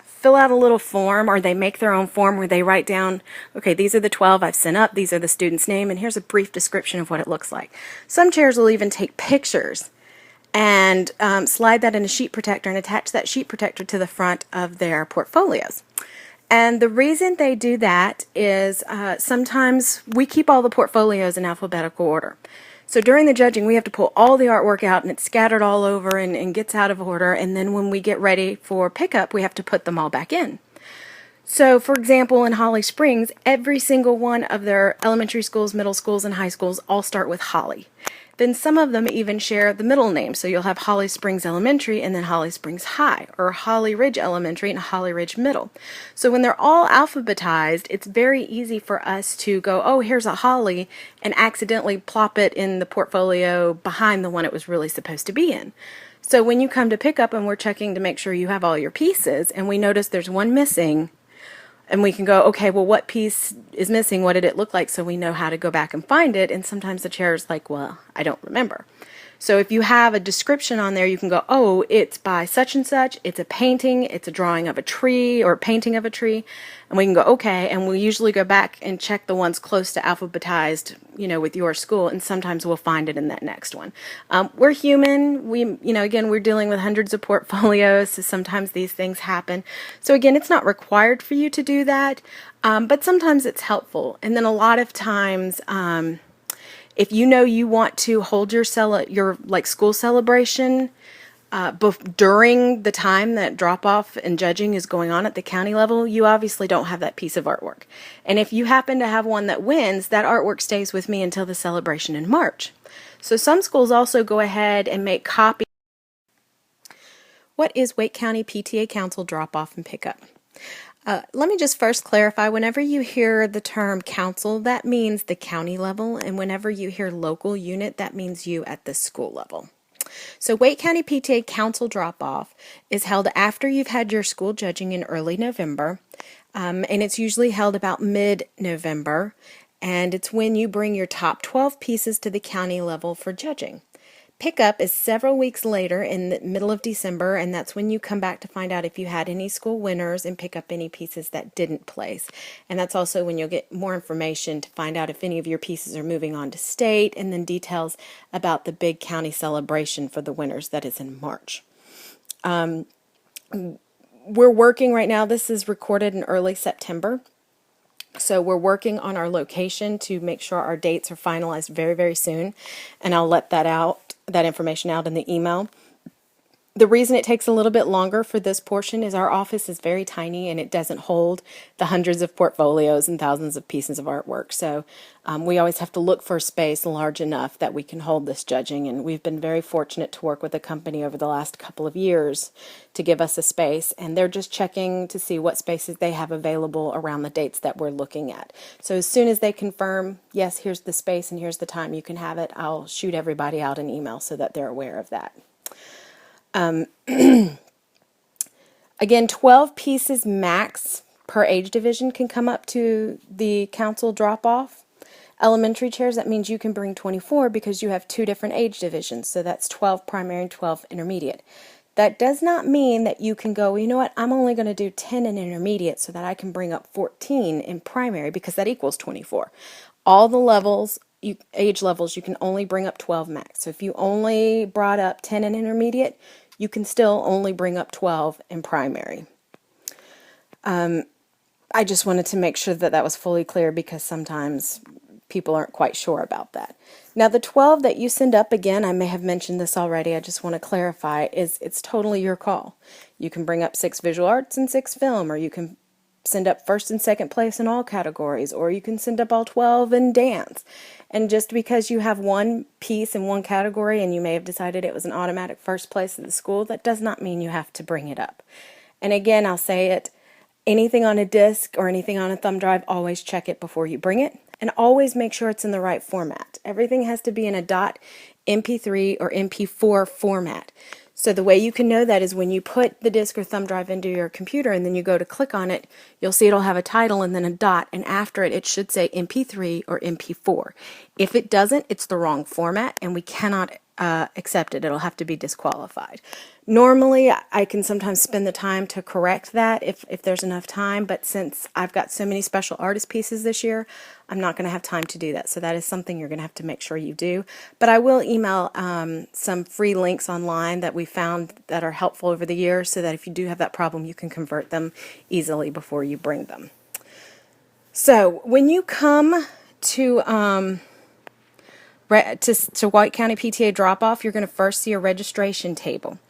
fill out a little form, or they make their own form where they write down, okay, these are the 12 I've sent up, these are the student's name, and here's a brief description of what it looks like. Some chairs will even take pictures and slide that in a sheet protector and attach that sheet protector to the front of their portfolios. And the reason they do that is sometimes we keep all the portfolios in alphabetical order. So during the judging, we have to pull all the artwork out, and it's scattered all over and gets out of order. And then when we get ready for pickup, we have to put them all back in. So, for example, in Holly Springs, every single one of their elementary schools, middle schools, and high schools all start with Holly. Then some of them even share the middle name. So you'll have Holly Springs Elementary and then Holly Springs High, or Holly Ridge Elementary and Holly Ridge Middle. So when they're all alphabetized, it's very easy for us to go, oh, here's a Holly, and accidentally plop it in the portfolio behind the one it was really supposed to be in. So when you come to pick up and we're checking to make sure you have all your pieces, and we notice there's one missing, and we can go, okay, well, what piece is missing? What did it look like? So we know how to go back and find it. And sometimes the chair is like, well, I don't remember. So if you have a description on there, you can go, oh, it's by such and such. It's a painting. It's a drawing of a tree or a painting of a tree. And we can go, okay. And we usually go back and check the ones close to alphabetized, with your school. And sometimes we'll find it in that next one. We're human. Again, we're dealing with hundreds of portfolios. So sometimes these things happen. So again, it's not required for you to do that. But sometimes it's helpful. And then a lot of times, if you want to hold your school celebration during the time that drop-off and judging is going on at the county level, you obviously don't have that piece of artwork. And if you happen to have one that wins, that artwork stays with me until the celebration in March. So some schools also go ahead and make copies. What is Wake County PTA Council drop-off and pickup? Let me just first clarify, whenever you hear the term council, that means the county level, and whenever you hear local unit, that means you at the school level. So Wake County PTA Council drop-off is held after you've had your school judging in early November, and it's usually held about mid-November, and it's when you bring your top 12 pieces to the county level for judging. Pickup is several weeks later in the middle of December, and that's when you come back to find out if you had any school winners and pick up any pieces that didn't place. And that's also when you'll get more information to find out if any of your pieces are moving on to state, and then details about the big county celebration for the winners that is in March. We're working right now, this is recorded in early September. So we're working on our location to make sure our dates are finalized very, very soon. And I'll let that information out in the email. The reason it takes a little bit longer for this portion is our office is very tiny and it doesn't hold the hundreds of portfolios and thousands of pieces of artwork. So we always have to look for a space large enough that we can hold this judging. And we've been very fortunate to work with a company over the last couple of years to give us a space. And they're just checking to see what spaces they have available around the dates that we're looking at. So as soon as they confirm, yes, here's the space and here's the time you can have it, I'll shoot everybody out an email so that they're aware of that. Again, 12 pieces max per age division can come up to the council drop-off. Elementary chairs, that means you can bring 24 because you have 2 different age divisions. So that's 12 primary and 12 intermediate. That does not mean that you can go, well, you know what, I'm only going to do 10 in intermediate so that I can bring up 14 in primary because that equals 24. All the levels, age levels, you can only bring up 12 max. So if you only brought up 10 in intermediate, you can still only bring up 12 in primary. I just wanted to make sure that that was fully clear because sometimes people aren't quite sure about that. Now the 12 that you send up, again, I may have mentioned this already, I just want to clarify, it's totally your call. You can bring up 6 visual arts and 6 film, or you can send up first and second place in all categories, or you can send up all 12 in dance. And just because you have one piece in one category and you may have decided it was an automatic first place at the school, that does not mean you have to bring it up. And again, I'll say it, anything on a disc or anything on a thumb drive, always check it before you bring it, and always make sure it's in the right format. Everything has to be in a .mp3 or MP4 format. So the way you can know that is when you put the disk or thumb drive into your computer and then you go to click on it, you'll see it'll have a title and then a dot, and after it, it should say MP3 or MP4. If it doesn't, it's the wrong format and we cannot accept it. It'll have to be disqualified. Normally, I can sometimes spend the time to correct that if there's enough time, but since I've got so many special artist pieces this year, I'm not going to have time to do that. So that is something you're going to have to make sure you do. But I will email some free links online that we found that are helpful over the years so that if you do have that problem, you can convert them easily before you bring them. So when you come to White County PTA drop-off, you're going to first see a registration table.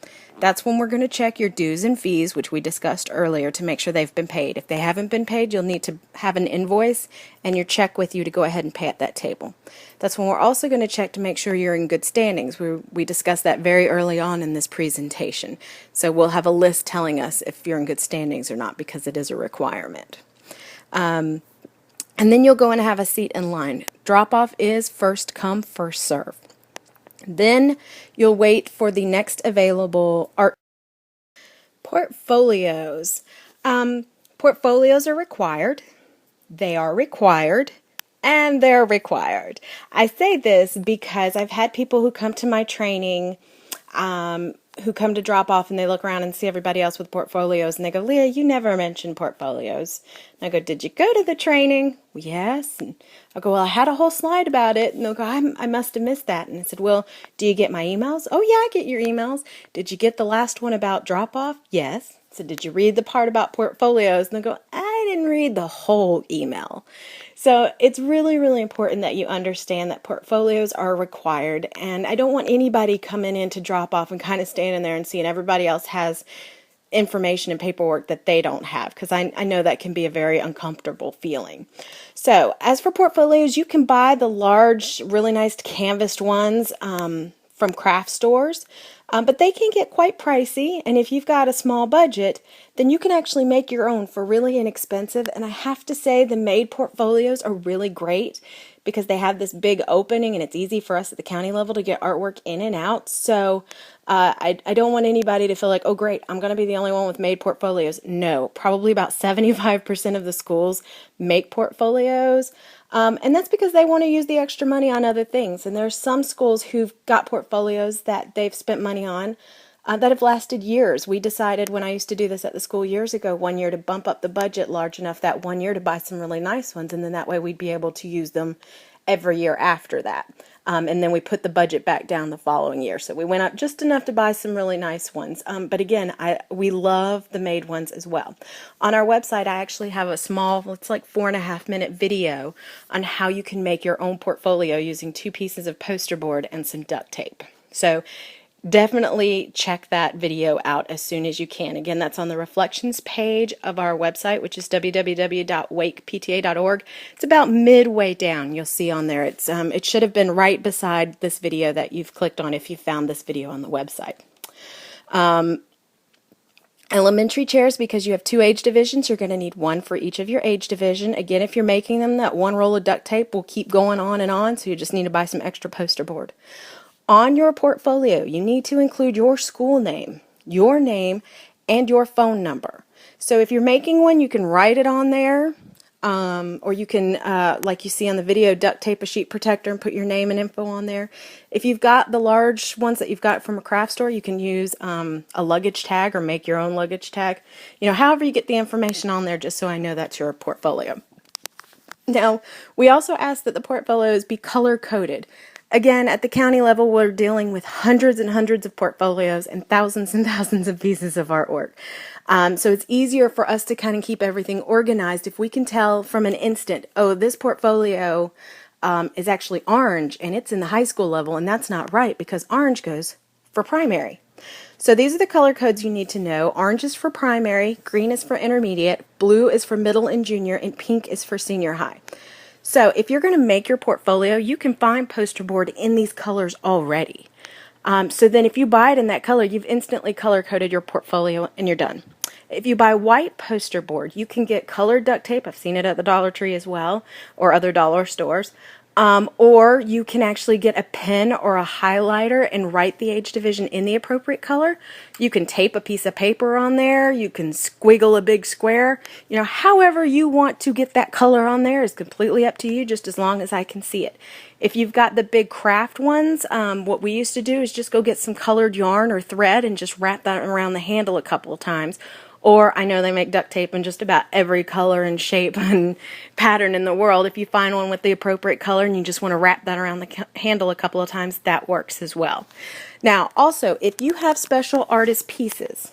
That's when we're going to check your dues and fees, which we discussed earlier, to make sure they've been paid. If they haven't been paid, you'll need to have an invoice and your check with you to go ahead and pay at that table. That's when we're also going to check to make sure you're in good standings. We discussed that very early on in this presentation. So we'll have a list telling us if you're in good standings or not because it is a requirement. And then you'll go and have a seat in line. Drop-off is first come, first serve. Then you'll wait for the next available art portfolios. Portfolios are required. They are required. And they're required. I say this because I've had people who come to my training who come to drop off and they look around and see everybody else with portfolios and they go, Leah, you never mentioned portfolios. And I go, did you go to the training? Well, yes. And I go, well, I had a whole slide about it. And they'll go, I must have missed that. And I said, well, do you get my emails? Oh, yeah, I get your emails. Did you get the last one about drop off? Yes. So did you read the part about portfolios? And they'll go, I didn't read the whole email. So it's really, really important that you understand that portfolios are required. And I don't want anybody coming in to drop off and kind of standing there and seeing everybody else has information and paperwork that they don't have, because I know that can be a very uncomfortable feeling. So as for portfolios, you can buy the large, really nice canvassed ones from craft stores. But they can get quite pricey, and if you've got a small budget, then you can actually make your own for really inexpensive. And I have to say the made portfolios are really great because they have this big opening and it's easy for us at the county level to get artwork in and out. So I don't want anybody to feel like, oh great, I'm going to be the only one with made portfolios. No, probably about 75% of the schools make portfolios. And that's because they want to use the extra money on other things. And there's some schools who've got portfolios that they've spent money on that have lasted years. We decided when I used to do this at the school years ago, one year to bump up the budget large enough that one year to buy some really nice ones, and then that way we'd be able to use them every year after that. And then we put the budget back down the following year. So we went up just enough to buy some really nice ones. But again, we love the made ones as well. On our website, I actually have a small, it's like 4.5-minute video on how you can make your own portfolio using 2 pieces of poster board and some duct tape. So definitely check that video out as soon as you can. Again, that's on the reflections page of our website, which is www.wakepta.org. It's about midway down. You'll see on there. It should have been right beside this video that you've clicked on if you found this video on the website. Elementary chairs, because you have 2 age divisions, you're going to need 1 for each of your age division. Again, if you're making them, that 1 roll of duct tape will keep going on and on, so you just need to buy some extra poster board. On your portfolio, you need to include your school name, and your phone number. So if you're making one, you can write it on there, or you can, like you see on the video, duct tape a sheet protector and put your name and info on there. If you've got the large ones that you've got from a craft store, you can use a luggage tag or make your own luggage tag. However you get the information on there, just so I know that's your portfolio. Now, we also ask that the portfolios be color-coded. Again, at the county level, we're dealing with hundreds and hundreds of portfolios and thousands of pieces of artwork. So it's easier for us to kind of keep everything organized if we can tell from an instant, oh, this portfolio is actually orange and it's in the high school level, and that's not right because orange goes for primary. So these are the color codes you need to know. Orange is for primary, green is for intermediate, blue is for middle and junior, and pink is for senior high. So if you're going to make your portfolio, you can find poster board in these colors already. So then if you buy it in that color, you've instantly color-coded your portfolio and you're done. If you buy white poster board, you can get colored duct tape. I've seen it at the Dollar Tree as well, or other dollar stores. Or you can actually get a pen or a highlighter and write the age division in the appropriate color. You can tape a piece of paper on there. You can squiggle a big square. However you want to get that color on there is completely up to you, just as long as I can see it. If you've got the big craft ones, what we used to do is just go get some colored yarn or thread and just wrap that around the handle a couple of times. Or I know they make duct tape in just about every color and shape and pattern in the world. If you find one with the appropriate color and you just want to wrap that around the handle a couple of times, that works as well. Now, also, if you have special artist pieces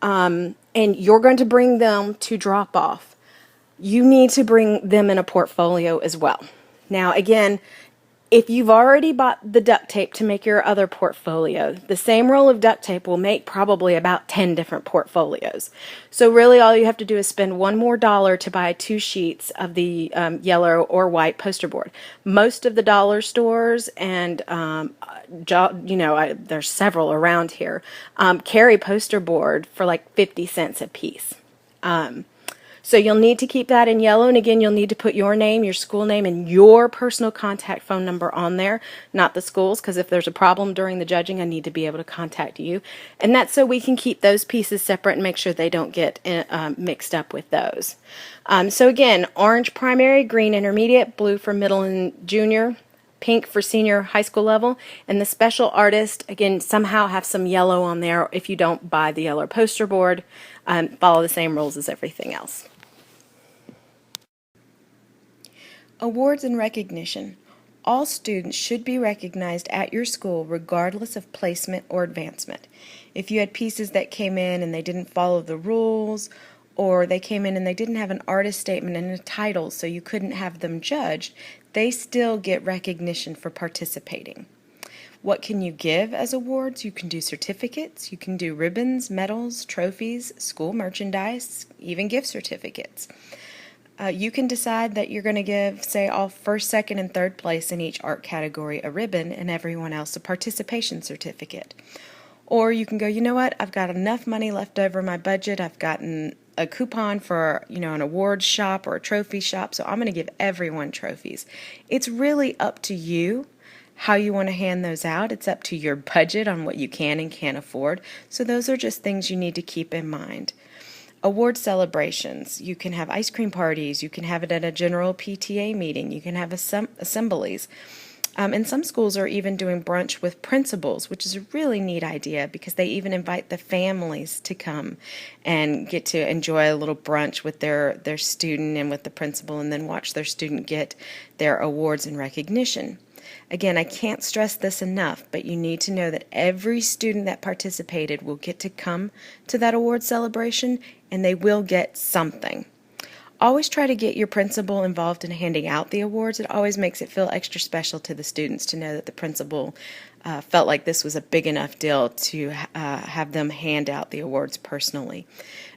and you're going to bring them to drop off, you need to bring them in a portfolio as well. Now, again, if you've already bought the duct tape to make your other portfolio, the same roll of duct tape will make probably about 10 different portfolios. So really all you have to do is spend $1 more to buy 2 sheets of the yellow or white poster board. Most of the dollar stores and, there's several around here, carry poster board for like 50 cents a piece. So you'll need to keep that in yellow, and again, you'll need to put your name, your school name, and your personal contact phone number on there, not the school's, because if there's a problem during the judging, I need to be able to contact you. And that's so we can keep those pieces separate and make sure they don't get mixed up with those. So again, orange primary, green intermediate, blue for middle and junior, pink for senior high school level, and the special artist, again, somehow have some yellow on there if you don't buy the yellow poster board. Follow the same rules as everything else. Awards and recognition. All students should be recognized at your school regardless of placement or advancement. If you had pieces that came in and they didn't follow the rules, or they came in and they didn't have an artist statement and a title so you couldn't have them judged, they still get recognition for participating. What can you give as awards? You can do certificates, you can do ribbons, medals, trophies, school merchandise, even gift certificates. You can decide that you're going to give, say, all first, second, and third place in each art category a ribbon and everyone else a participation certificate. Or you can go, you know what, I've got enough money left over my budget, I've gotten a coupon for, an awards shop or a trophy shop, so I'm going to give everyone trophies. It's really up to you how you want to hand those out. It's up to your budget on what you can and can't afford. So those are just things you need to keep in mind. Award celebrations. You can have ice cream parties. You can have it at a general PTA meeting. You can have assemblies. And some schools are even doing brunch with principals, which is a really neat idea because they even invite the families to come and get to enjoy a little brunch with their student and with the principal, and then watch their student get their awards and recognition. Again, I can't stress this enough, but you need to know that every student that participated will get to come to that award celebration, and they will get something. Always try to get your principal involved in handing out the awards. It always makes it feel extra special to the students to know that the principal felt like this was a big enough deal to have them hand out the awards personally.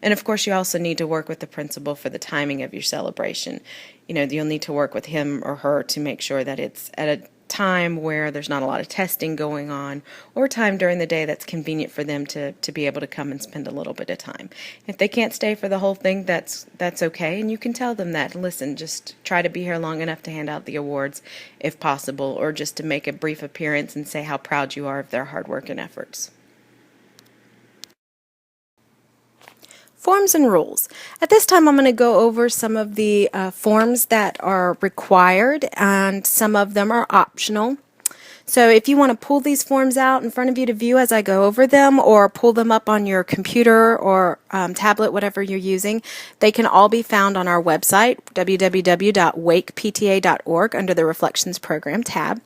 And of course, you also need to work with the principal for the timing of your celebration. You'll need to work with him or her to make sure that it's at a time where there's not a lot of testing going on, or time during the day that's convenient for them to be able to come and spend a little bit of time. If they can't stay for the whole thing, that's okay, and you can tell them that, listen, just try to be here long enough to hand out the awards if possible, or just to make a brief appearance and say how proud you are of their hard work and efforts. Forms and rules. At this time, I'm going to go over some of the forms that are required, and some of them are optional. So if you want to pull these forms out in front of you to view as I go over them, or pull them up on your computer or tablet, whatever you're using, they can all be found on our website, www.wakepta.org, under the Reflections Program tab.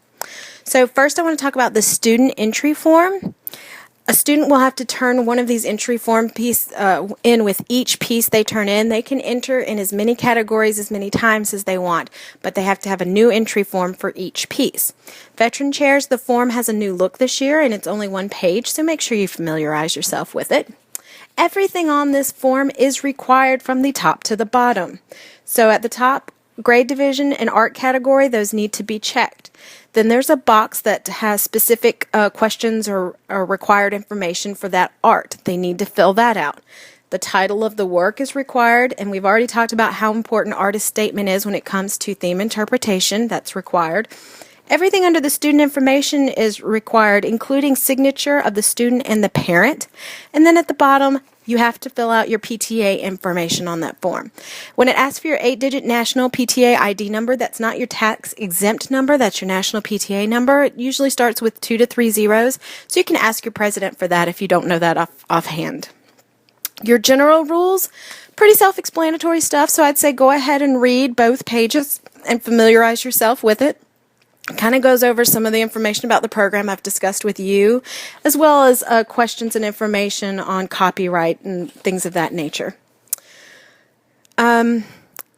So first I want to talk about the student entry form. A student will have to turn one of these entry form piece in with each piece they turn in. They can enter in as many categories as many times as they want, but they have to have a new entry form for each piece. Veteran Chairs, the form has a new look this year, and it's only one page, so make sure you familiarize yourself with it. Everything on this form is required from the top to the bottom. So at the top, grade division and art category, those need to be checked. Then there's a box that has specific questions or required information for that art. They need to fill that out. The title of the work is required, and we've already talked about how important artist statement is when it comes to theme interpretation. That's required. Everything under the student information is required, including signature of the student and the parent. And then at the bottom, you have to fill out your PTA information on that form. When it asks for your 8-digit national PTA ID number, that's not your tax exempt number, that's your national PTA number. It usually starts with 2 to 3 zeros, so you can ask your president for that if you don't know that offhand. Your general rules, pretty self-explanatory stuff, so I'd say go ahead and read both pages and familiarize yourself with it. It kind of goes over some of the information about the program I've discussed with you, as well as questions and information on copyright and things of that nature.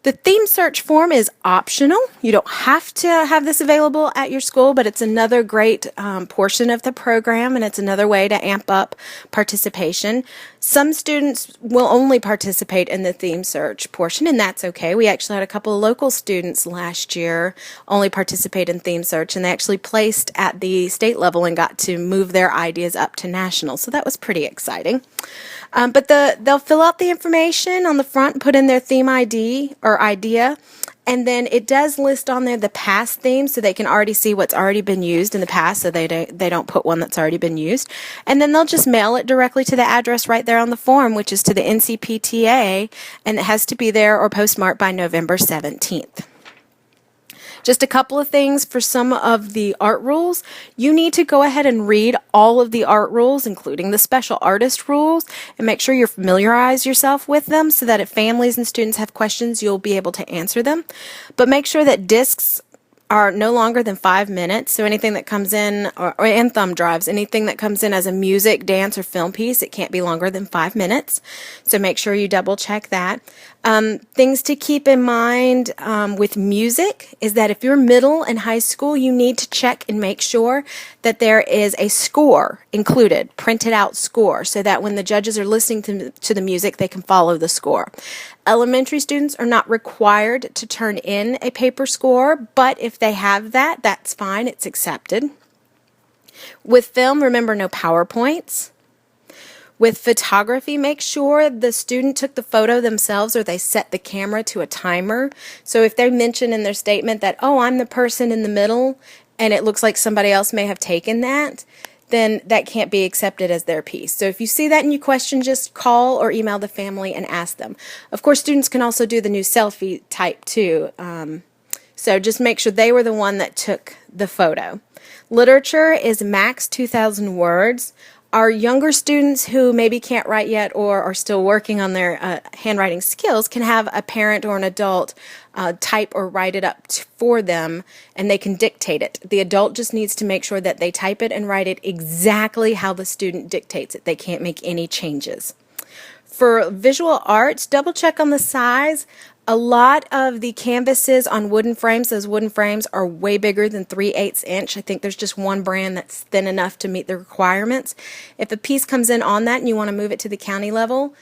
The theme search form is optional. You don't have to have this available at your school, but it's another great portion of the program, and it's another way to amp up participation. Some students will only participate in the theme search portion, and that's okay. We actually had a couple of local students last year only participate in theme search, and they actually placed at the state level and got to move their ideas up to national, so that was pretty exciting. But they'll fill out the information on the front, put in their theme ID or idea, and then it does list on there the past themes, so they can already see what's already been used in the past, so they don't put one that's already been used. And then they'll just mail it directly to the address right there on the form, which is to the NCPTA, and it has to be there or postmarked by November 17th. Just a couple of things for some of the art rules. You need to go ahead and read all of the art rules, including the special artist rules, and make sure you familiarize yourself with them so that if families and students have questions, you'll be able to answer them. But make sure that discs are no longer than 5 minutes, so anything that comes in, and thumb drives, anything that comes in as a music, dance, or film piece, it can't be longer than 5 minutes, so make sure you double check that. Things to keep in mind with music is that if you're middle and high school, you need to check and make sure that there is a score included, printed out score, so that when the judges are listening to the music, they can follow the score. Elementary students are not required to turn in a paper score, but if they have that, that's fine, it's accepted. With film, remember no PowerPoints. With photography, make sure the student took the photo themselves or they set the camera to a timer. So if they mention in their statement that, oh, I'm the person in the middle, and it looks like somebody else may have taken that, then that can't be accepted as their piece. So if you see that and you question, just call or email the family and ask them. Of course, students can also do the new selfie type too. So just make sure they were the one that took the photo. Literature is max 2,000 words. Our younger students who maybe can't write yet or are still working on their handwriting skills can have a parent or an adult type or write it up for them, and they can dictate it. The adult just needs to make sure that they type it and write it exactly how the student dictates it. They can't make any changes. For visual arts, double check on the size. A lot of the canvases on wooden frames, those wooden frames are way bigger than 3/8 inch. I think there's just one brand that's thin enough to meet the requirements. If a piece comes in on that and you want to move it to the county level,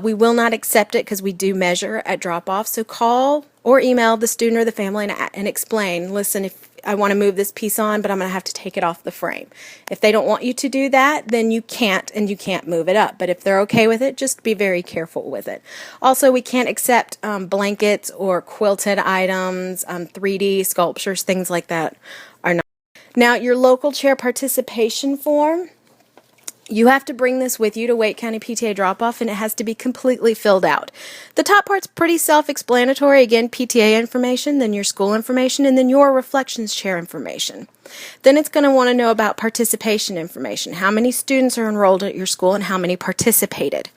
we will not accept it because we do measure at drop-off. So call or email the student or the family and explain, listen, if I want to move this piece on, but I'm going to have to take it off the frame. If they don't want you to do that, then you can't, and you can't move it up. But if they're okay with it, just be very careful with it. Also, we can't accept blankets or quilted items, 3D sculptures, things like that are not. Now, your local chair participation form, you have to bring this with you to Wake County PTA drop-off, and it has to be completely filled out. The top part's pretty self-explanatory. Again, PTA information, then your school information, and then your reflections chair information. Then it's going to want to know about participation information. How many students are enrolled at your school and how many participated.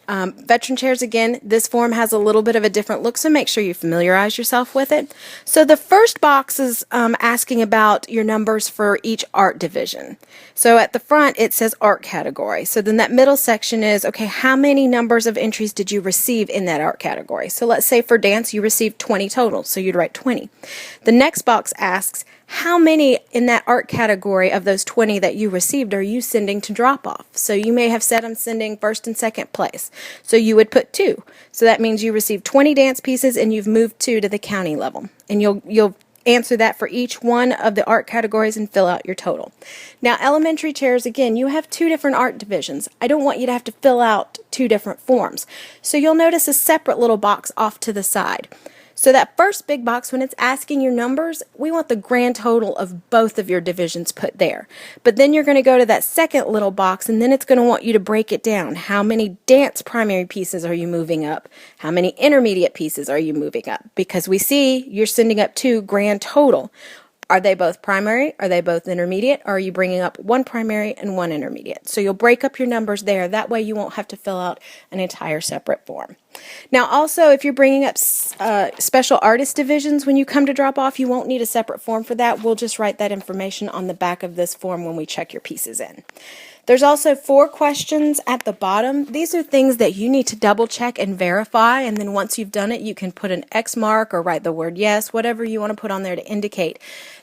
Veteran chairs, again, this form has a little bit of a different look, so make sure you familiarize yourself with it. So the first box is asking about your numbers for each art division. So at the front, it says art category. So then that middle section is, okay, how many numbers of entries did you receive in that art category? So let's say for dance, you received 20 total, so you'd write 20. The next box asks, how many in that art category of those 20 that you received are you sending to drop-off? So you may have said I'm sending first and second place. So you would put 2. So that means you received 20 dance pieces and you've moved 2 to the county level. And you'll answer that for each one of the art categories and fill out your total. Now, elementary chairs, again, you have 2 different art divisions. I don't want you to have to fill out 2 different forms. So you'll notice a separate little box off to the side. So that first big box, when it's asking your numbers, we want the grand total of both of your divisions put there. But then you're going to go to that second little box, and then it's going to want you to break it down. How many dance primary pieces are you moving up? How many intermediate pieces are you moving up? Because we see you're sending up 2 grand total. Are they both primary? Are they both intermediate? Or are you bringing up 1 primary and 1 intermediate? So you'll break up your numbers there. That way you won't have to fill out an entire separate form. Now also, if you're bringing up special artist divisions when you come to drop off, you won't need a separate form for that. We'll just write that information on the back of this form when we check your pieces in. There's also 4 questions at the bottom. These are things that you need to double check and verify, and then once you've done it, you can put an X mark or write the word yes, whatever you want to put on there to indicate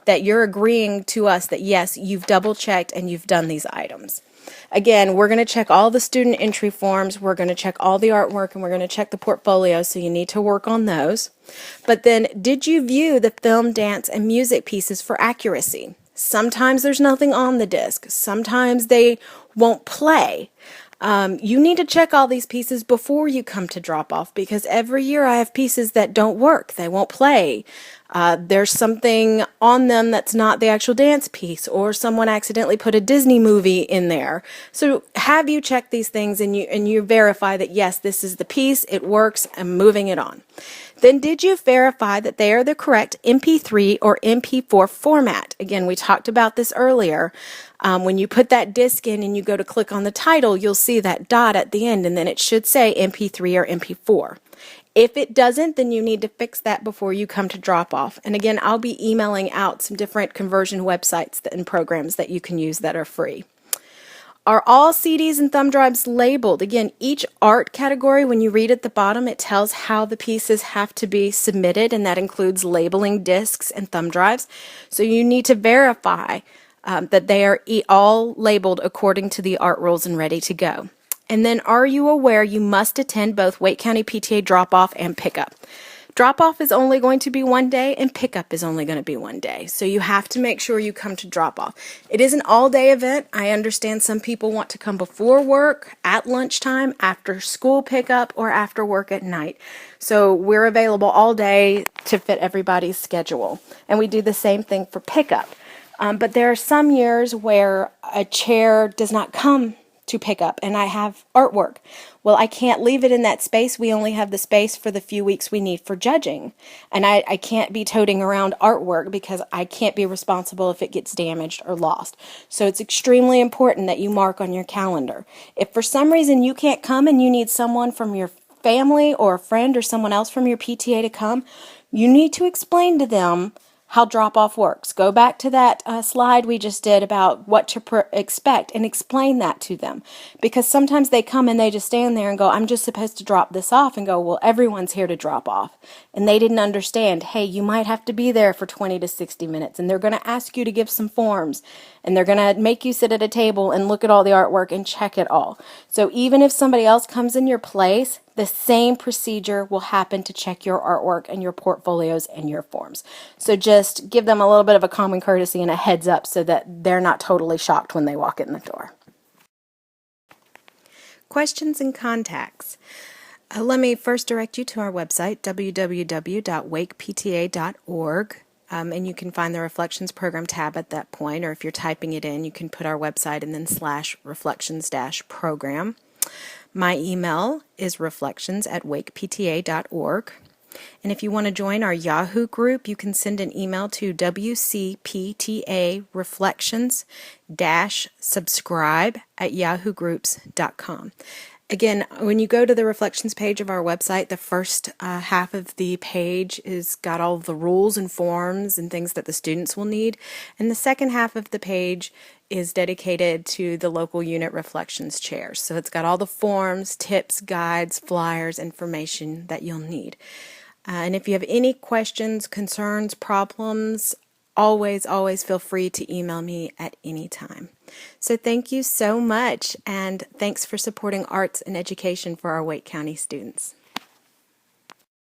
that you're agreeing to us that yes, you've double checked and you've done these items. Again, we're going to check all the student entry forms, we're going to check all the artwork, and we're going to check the portfolio, so you need to work on those. But then, did you view the film, dance, and music pieces for accuracy? Sometimes there's nothing on the disc. Sometimes they won't play. You need to check all these pieces before you come to drop off, because every year I have pieces that don't work. They won't play. There's something on them that's not the actual dance piece, or someone accidentally put a Disney movie in there. So have you check these things and you verify that yes, this is the piece, it works, I'm moving it on. Then did you verify that they are the correct MP3 or MP4 format? Again, we talked about this earlier. When you put that disc in and you go to click on the title, you'll see that dot at the end, and then it should say MP3 or MP4. If it doesn't, then you need to fix that before you come to drop off. And again, I'll be emailing out some different conversion websites and programs that you can use that are free. Are all CDs and thumb drives labeled? Again, each art category, when you read at the bottom, it tells how the pieces have to be submitted, and that includes labeling discs and thumb drives. So you need to verify that they are all labeled according to the art rules and ready to go. And then, are you aware you must attend both Wake County PTA drop-off and pickup? Drop-off is only going to be one day and pickup is only going to be one day. So you have to make sure you come to drop-off. It is an all-day event. I understand some people want to come before work, at lunchtime, after school pickup, or after work at night. So we're available all day to fit everybody's schedule. And we do the same thing for pickup. But there are some years where a chair does not come to pick up and I have artwork. Well, I can't leave it in that space. We only have the space for the few weeks we need for judging. And I can't be toting around artwork because I can't be responsible if it gets damaged or lost. So it's extremely important that you mark on your calendar. If for some reason you can't come and you need someone from your family or a friend or someone else from your PTA to come, you need to explain to them how drop-off works. Go back to that slide we just did about what to expect and explain that to them. Because sometimes they come and they just stand there and go, I'm just supposed to drop this off, and go, well, everyone's here to drop off. And they didn't understand, hey, you might have to be there for 20 to 60 minutes, and they're going to ask you to give some forms, and they're going to make you sit at a table and look at all the artwork and check it all. So even if somebody else comes in your place, the same procedure will happen to check your artwork and your portfolios and your forms. So just give them a little bit of a common courtesy and a heads up so that they're not totally shocked when they walk in the door. Questions and contacts. Let me first direct you to our website, www.wakepta.org. And you can find the Reflections Program tab at that point, or if you're typing it in, you can put our website and then /reflections-program. My email is reflections@wakepta.org. And if you want to join our Yahoo group, you can send an email to WCPTA reflections-subscribe@yahoogroups.com. Again, when you go to the Reflections page of our website, the first half of the page is got all the rules and forms and things that the students will need. And the second half of the page is dedicated to the local unit Reflections chairs. So it's got all the forms, tips, guides, flyers, information that you'll need. And if you have any questions, concerns, problems, always feel free to email me at any time. So thank you so much, and thanks for supporting arts and education for our Wake County students.